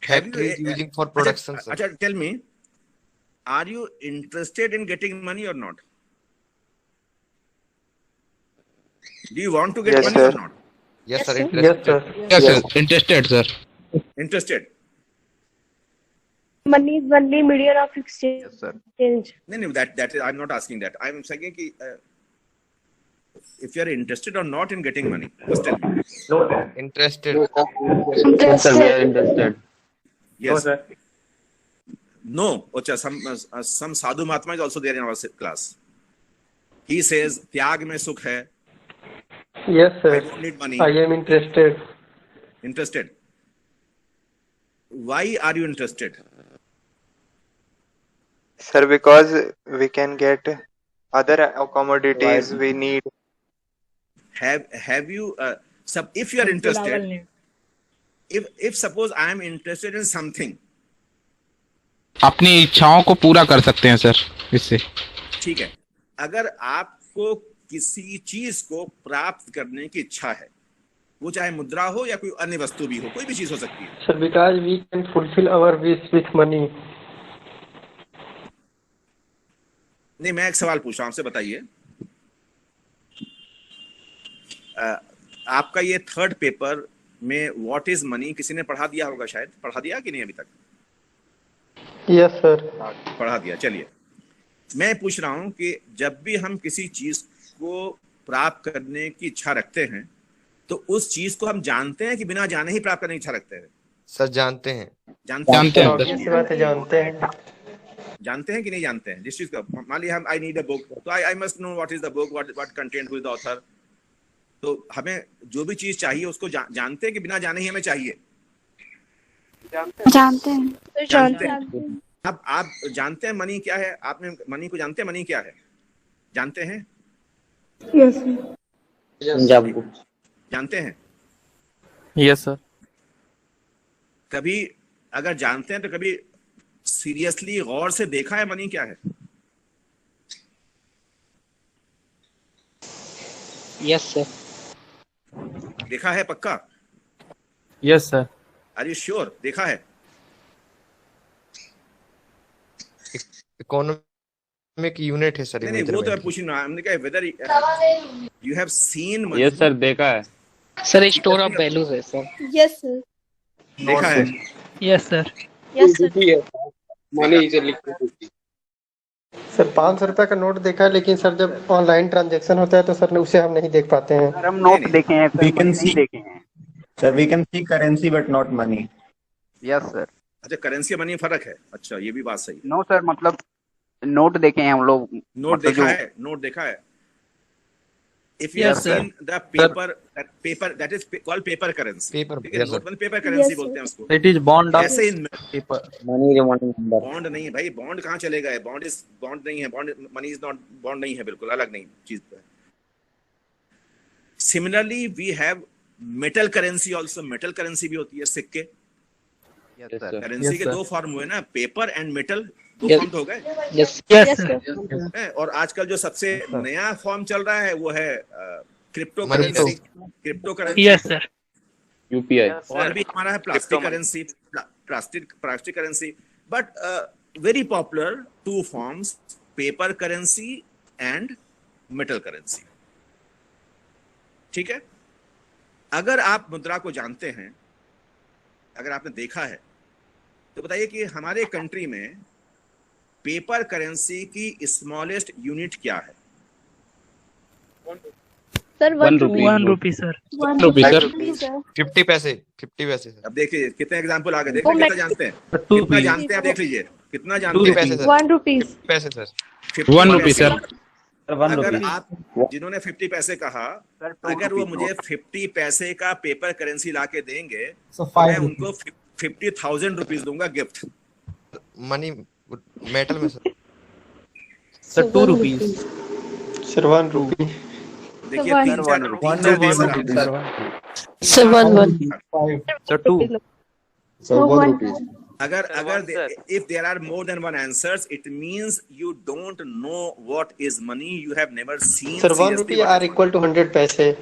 factory is using for production, sir. Acha, tell me, are you interested in getting money or not? Do you want to get Yes, money or sir. not? Yes, sir. Yes, sir. Yes, sir. Interested, sir. Interested? Money is only medium of exchange. Yes, sir. No, that is, I'm not asking that. I'm saying कि if you are interested or not in getting money, just tell me. Interested. Yes, sir. We are interested. Yes. No, sir. No. Ocha, some sadhu mahatma is also there in our class. He says, त्याग में सुख है. Yes, sir. I don't need money. I am interested. Interested. Why are you interested? Sir, because we can get other commodities we need. Have you if you are interested, if suppose I am interested in something, अपनी इच्छाओं को पूरा कर सकते हैं सर इससे। ठीक है, अगर आपको किसी चीज को प्राप्त करने की इच्छा है, वो चाहे मुद्रा हो या कोई अन्य वस्तु भी हो, कोई भी चीज हो सकती है। Sir, because we can fulfill our wish with money. नहीं, मैं एक सवाल पूछ रहा हूं, आपसे बताइए, आपका ये थर्ड पेपर में व्हाट इज मनी किसी ने पढ़ा दिया होगा, शायद पढ़ा दिया कि नहीं अभी तक? Yes, sir. पढ़ा दिया। चलिए, मैं पूछ रहा हूं कि जब भी हम किसी चीज को प्राप्त करने की इच्छा रखते हैं तो उस चीज को हम जानते हैं कि बिना जाने ही प्राप्त करने की इच्छा रखते हैं? सर जानते हैं। जानते हैं कि नहीं जानते हैं? जिस चीज का, मान लिया हम आई नीड अ बुक, तो I must know what is the book, what content, who is the author. तो हमें जो भी चीज चाहिए उसको जानते हैं कि बिना जाने ही हमें चाहिए? जानते हैं। अब आप जानते हैं मनी क्या है? आपने मनी को जानते हैं? मनी क्या है जानते हैं? जानते हैं? Yes, sir. कभी अगर जानते हैं तो कभी सीरियसली गौर से देखा है मनी क्या है? Yes, sir. देखा है पक्का? Yes, sir. Are you sure? देखा है? इकोनॉमिक यूनिट है सर। नहीं, वो तो मैं पूछ रहा हूं, हमने कहा whether you have seen money. Yes sir, देखा है सर। स्टोर ऑफ वैल्यूज है सर। Yes sir. देखा है? Yes, sir. Yes sir. Money is liquid. Sir 500 रुपए का नोट देखा है, लेकिन सर जब ऑनलाइन ट्रांजैक्शन होता है तो सर उसे हम नहीं देख पाते हैं। सर, हम नोट देखे हैं, We can नहीं see- देखे हैं। Sir, we can see currency but not money. Yes sir. अच्छा, करेंसी मनी फर्क है? अच्छा, ये भी बात सही। नो सर, मतलब नोट देखे हैं हम लोग। नोट मतलब देखा है? नोट देखा है? If you Yes, have sir. seen the paper that is called paper currency. Paper, ठीक है, yes, sir. नोट मतलब पेपर करेंसी Yes, बोलते हैं उसको। It is bond of ऐसे इन paper. बॉन्ड नहीं है भाई, बॉन्ड कहाँ चलेगा? है बॉन्ड नहीं है, bond money is not, bond नहीं है, बिल्कुल अलग नहीं चीज है। Similarly we have metal currency also. Metal currency भी होती है, सिक्के। Yes sir. करेंसी Yes, के sir. दो फॉर्म हुए ना, पेपर एंड मेटल, दो Yes. फॉर्म तो हो गए। Yes. Yes, yes sir. Sir. और आजकल जो सबसे नया फॉर्म चल रहा है वो है crypto Money. Currency. Crypto currency. Yes, sir. UPI. और भी हमारा है plastic currency, plastic currency. But very popular two forms, paper currency and metal currency. ठीक है, अगर आप मुद्रा को जानते हैं, अगर आपने देखा है, तो बताइए कि हमारे कंट्री में पेपर करेंसी की स्मॉलेस्ट यूनिट क्या है? सर 1 रुपी। 1 rupee, sir. 1 रुपी सर। रुपी सर। 50 पैसे सर। अब देखिए कितने एग्जाम्पल आ गए, देख वो कितना मैं- जानते हैं, 2 कितना rupees. जानते हैं आप, देख लीजिए कितना 2 जानते पैसे हैं। सर। 1 रुपीज। पैसे सर। 1 रुपी सर। अगर आप जिन्होंने 50 पैसे कहा, अगर वो मुझे 50 पैसे का पेपर करेंसी ला के देंगे तो मैं उनको 50,000 रुपीज दूंगा गिफ्ट। मनी मेटल में sir. Sir 2 rupees. Sir 1 rupee. देखिए One- 3-4 One teacher rupee, sir one rupee, sir. Sir, 1 Sir 2. Sir, 1 rupee. अगर if there are more than one answers, it means you don't know what is money, you have never seen Sir 1 seriously rupee what are is equal to 100 paise. money.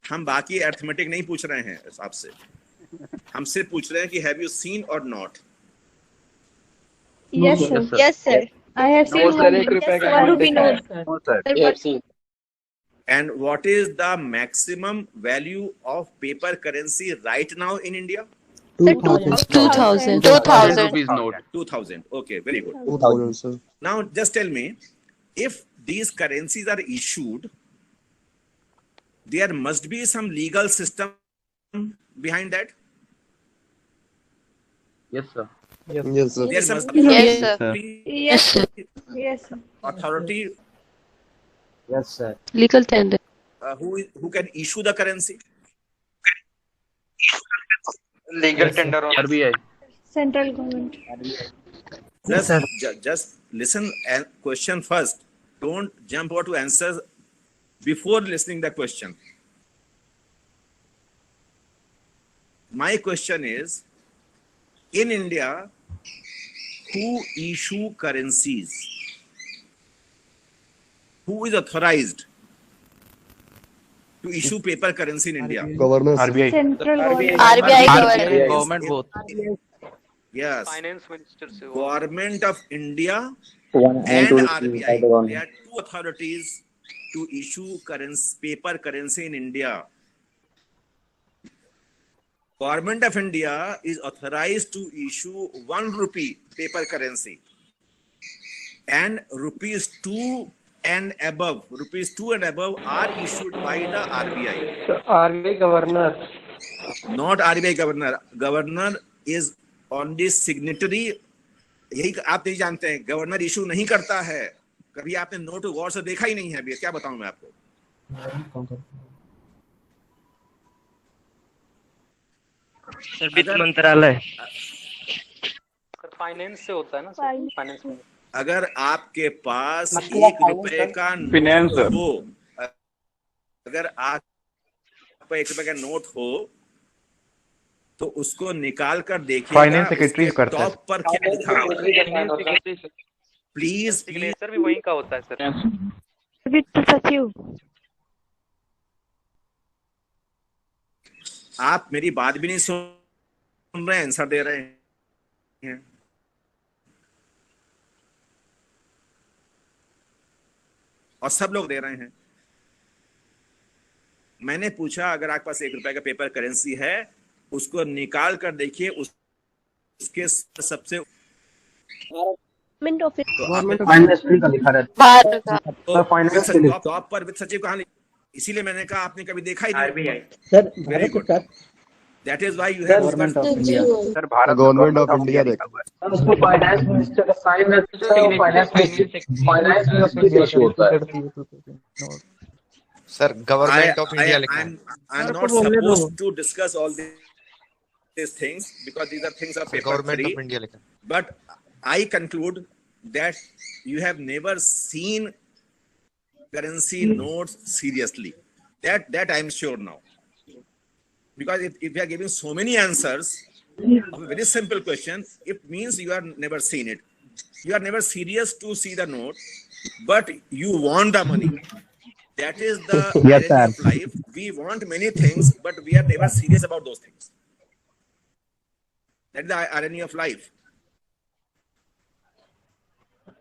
हम बाकी अर्थमेटिक नहीं पूछ रहे हैं आपसे, हम सिर्फ पूछ रहे हैं कि हैव यू सीन और not? Yes sir. Yes sir. I have seen No, sir, 1 रुपए का 1 रुपी नोट नोट देखा है। Sir. No sir. Sir And what is the maximum value of paper currency right now in India? 2000. 2000 rupees note. 2000. Okay, very good. 2000, sir. Now, just tell me, if these currencies are issued, there must be some legal system behind that. Yes, sir. Yes, sir. There must be Yes, sir. Yes, sir. Yes, sir. authority Yes, sir. Legal tender. who can issue the currency. Legal tender on RBI. Central government. Just listen and question first. Don't jump over to answers before listening the question. My question is, in India, who issue currencies? Who is authorized to issue paper currency in India? Governor. RBI. Central government. RBI government. Government both. Yes. finance minister से वो Government of India and and to RBI. government. There are two authorities to issue paper currency in India. Government of India is authorized to issue 1 rupee paper currency, and rupees 2 and above are issued by the RBI. RBI governor. Not RBI governor. Governor is only signatory. यही आप नहीं जानते हैं, गवर्नर इशू नहीं करता है. कभी आपने नोट गौर से देखा ही नहीं है. अभी क्या बताऊं मैं आपको. सर वित्त मंत्रालय. फाइनेंस से होता है ना सर. फाइनेंस में अगर आपके पास 1 रुपए का Finance. नोट हो, अगर आप 1 रुपए का नोट हो, तो उसको निकाल कर देखिए. Finance secretary करता है. टॉप पर क्या लिखा हुआ है. प्लीज सिग्नेचर भी वही का होता है सर. वित्त सचिव. आप मेरी बात भी नहीं सुन रहे हैं, आंसर दे रहे हैं. और सब लोग दे रहे हैं. मैंने पूछा, अगर आपके पास 1 रुपए का पेपर करेंसी है, उसको निकाल कर देखिए. उसके सबसे गवर्नमेंट ऑफिस. फाइनेंस का लिखा रहता है. फाइनेंस के लिए टॉप पर वित्त सचिव कहाँ. इसीलिए मैंने कहा आपने कभी देखा ही नहीं. Sir very Bharat good. सरकार. That is why you have government of India. Sir Bharat government of India देखा. उसको फाइनेंस मिनिस्टर का साइन रहता है. फाइनेंस मिनिस्टर इशू होता है. सर गवर्नमेंट ऑफ इंडिया लिखा है. I'm not supposed to discuss all these things because these are things of paper government 3. Of India लिखा है. But I conclude that you have never seen currency notes seriously. That I am sure now. Because if you are giving so many answers of a very simple question, it means you have never seen it. You are never serious to see the note, but you want the money. That is the Yes, irony of sir. life. We want many things, but we are never serious about those things. That is the irony of life.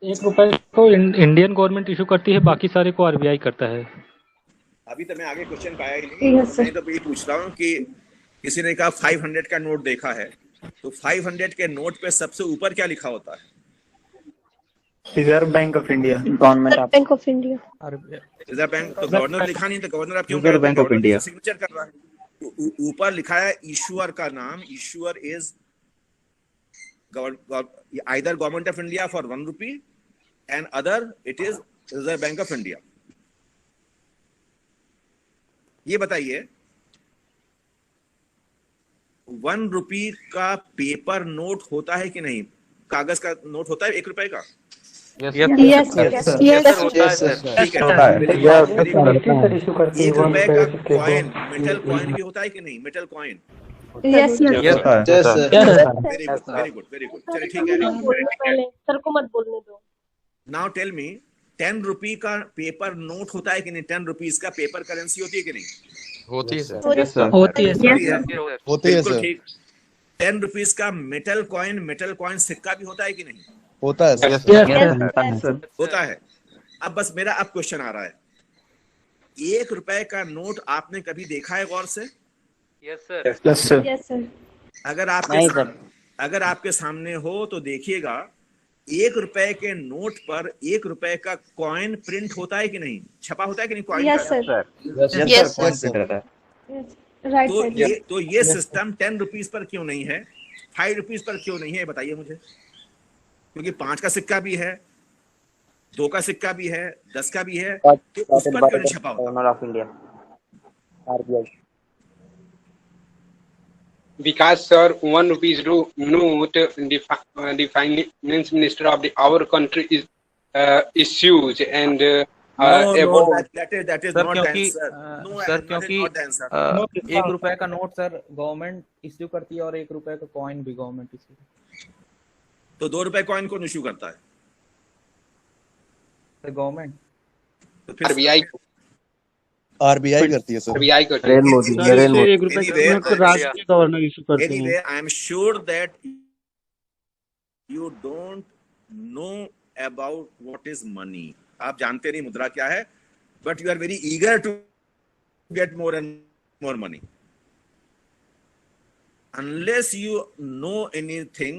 1 रुपए को इंडियन गवर्नमेंट इशू करती है, बाकी सारे को आरबीआई करता है. अभी तो मैं आगे क्वेश्चन पाया ही नहीं. मैं तो ये पूछ रहा हूँ कि किसी ने कहा 500 का नोट देखा है, तो 500 के नोट पे सबसे ऊपर क्या लिखा होता है. Reserve bank of India. Government of bank of India. Reserve bank. तो गवर्नर लिखा नहीं, तो गवर्नर आप क्यों reserve bank of India. Signature कर रहा है. ऊपर लिखा है इशूअर का नाम. Issuer is either government of India for 1 rupee and other it is Reserve Bank of India. ये बताइए, 1 रुपी का पेपर नोट होता है कि नहीं. कागज का नोट होता है 1 रुपए का. Yes, सर होता है सर. ठीक है. 1 रुपए का कॉइन, मेटल कॉइन भी होता है कि नहीं. Metal coin. Yes, yes. Very good. चलिए ठीक है. पहले सर को मत बोलने दो. नाउ टेल मी, 10 रुपी का पेपर नोट होता है कि नहीं. 10 रुपीज का पेपर करेंसी होती है कि नहीं. होती है सर. होती है. होती है सर. ठीक. 10 रुपीज का मेटल कॉइन सिक्का भी होता है कि नहीं. होता है सर. होता है. अब बस मेरा अब क्वेश्चन आ रहा है, ₹1 का नोट आपने कभी देखा है गौर से? Yes sir. Yes sir. Yes, sir. अगर आपके सामने हो तो देखिएगा, ₹1 के नोट पर ₹1 का कॉइन प्रिंट होता है कि नहीं, छपा होता है कि नहीं कॉइन Yes, का? sir. Yes Yes, sir. Yes. Right side. तो ये सिस्टम ₹10 पर क्यों नहीं है, ₹5 पर क्यों नहीं है, बताइए मुझे। क्योंकि 5 का सिक्का भी है, 2 का सिक्का भी है, 10 का भी है, तो उस पर क्यों नहीं छपा होता? Government of India RBI. Because sir, ₹1 note, the finance minister of our country is issues and that is sir not the क्योंकि answer. No, sir that is क्योंकि not the answer. ₹1 का नोट सर गवर्नमेंट इश्यू करती है और ₹1 का कॉइन भी गवर्नमेंट इश्यू। तो ₹2 कॉइन कौन इश्यू करता है? गवर्नमेंट। तो फिर आरबीआई करती है सर। RBI करती है। नरेंद्र मोदी। राज्य गवर्नर इशू करते हैं। Anyway, I am sure that you don't know about what is money. आप जानते नहीं मुद्रा क्या है, but you are very eager to get more and more money. Unless you know anything,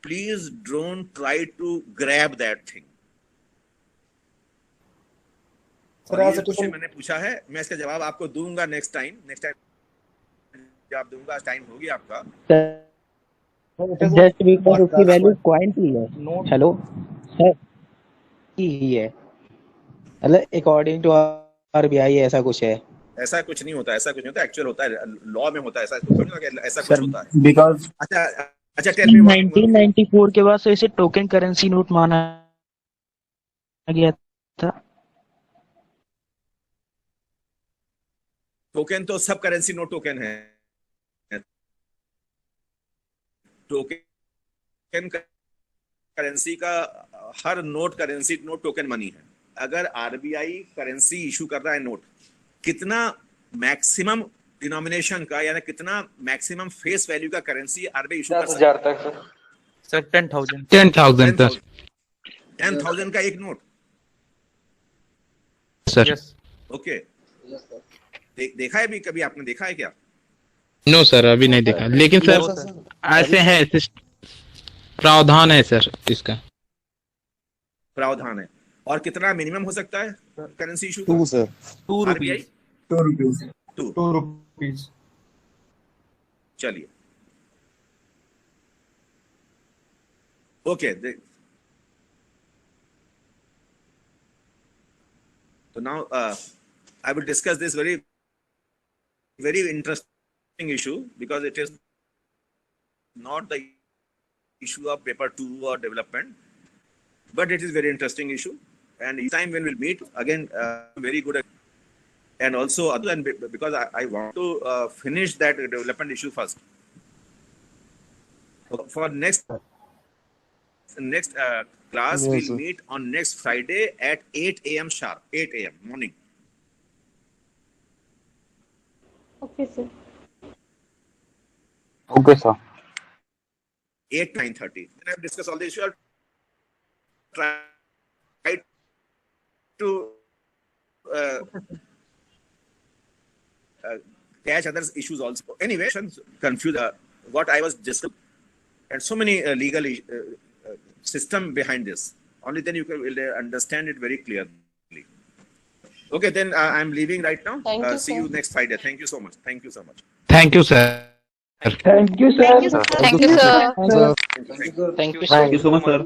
please don't try to grab that thing. और ये क्वेश्चन मैंने पूछा है, मैं इसका जवाब आपको दूंगा नेक्स्ट टाइम जब दूंगा, टाइम होगी आपका। जस्ट बिकॉज़ उसकी वैल्यू कॉइन की है। हेलो सर की है, मतलब अकॉर्डिंग टू आरबीआई ऐसा कुछ है। ऐसा कुछ नहीं होता, ऐसा कुछ नहीं होता, एक्चुअल होता है, लॉ में होता है, ऐसा कुछ नहीं होता, ऐसा कुछ होता है। बिकॉज़ अच्छा टेल मी 1994 के बाद से इसे टोकन करेंसी नोट माना गया था। टोकन तो सब करेंसी नोट टोकन है। टोकन करेंसी का हर note currency note token money है। अगर आरबीआई करेंसी इशू कर रहा है नोट, कितना मैक्सिमम डिनोमिनेशन का यानी कितना मैक्सिमम फेस वैल्यू का करेंसी आरबीआई इशू कर सकता है? 10,000 तक सर। 10,000 तक 10,000 का एक नोट सर। ओके, देखा है भी कभी, आपने देखा है क्या? नो सर, अभी नहीं देखा, लेकिन सर ऐसे है, प्रावधान है सर, इसका प्रावधान है। और कितना मिनिमम हो सकता है करेंसी इशू? 2 सर। ₹2। चलिए ओके, तो now I will discuss this very interesting issue because it is not the issue of paper 2 or development, but it is very interesting issue. And each time when we'll meet again, very good. And also other than, because I want to finish that development issue first. For next class, Yes, we'll sir. meet on next Friday at 8 a.m. sharp, 8 a.m. morning. Okay, sir. Okay, sir. 8 to 9:30. Then I've discussed all the issue. I'll try to catch other issues also. Anyway, confused what I was discussing, and so many legal system behind this. Only then you will understand it very clearly. Okay, then I'm leaving right now. Thank you, See sir. you next Friday. Thank you so much. Thank you so much. Thank you sir. Thank you sir. Thank you, sir. Thank you, sir. Thank you, Thank you so much, sir.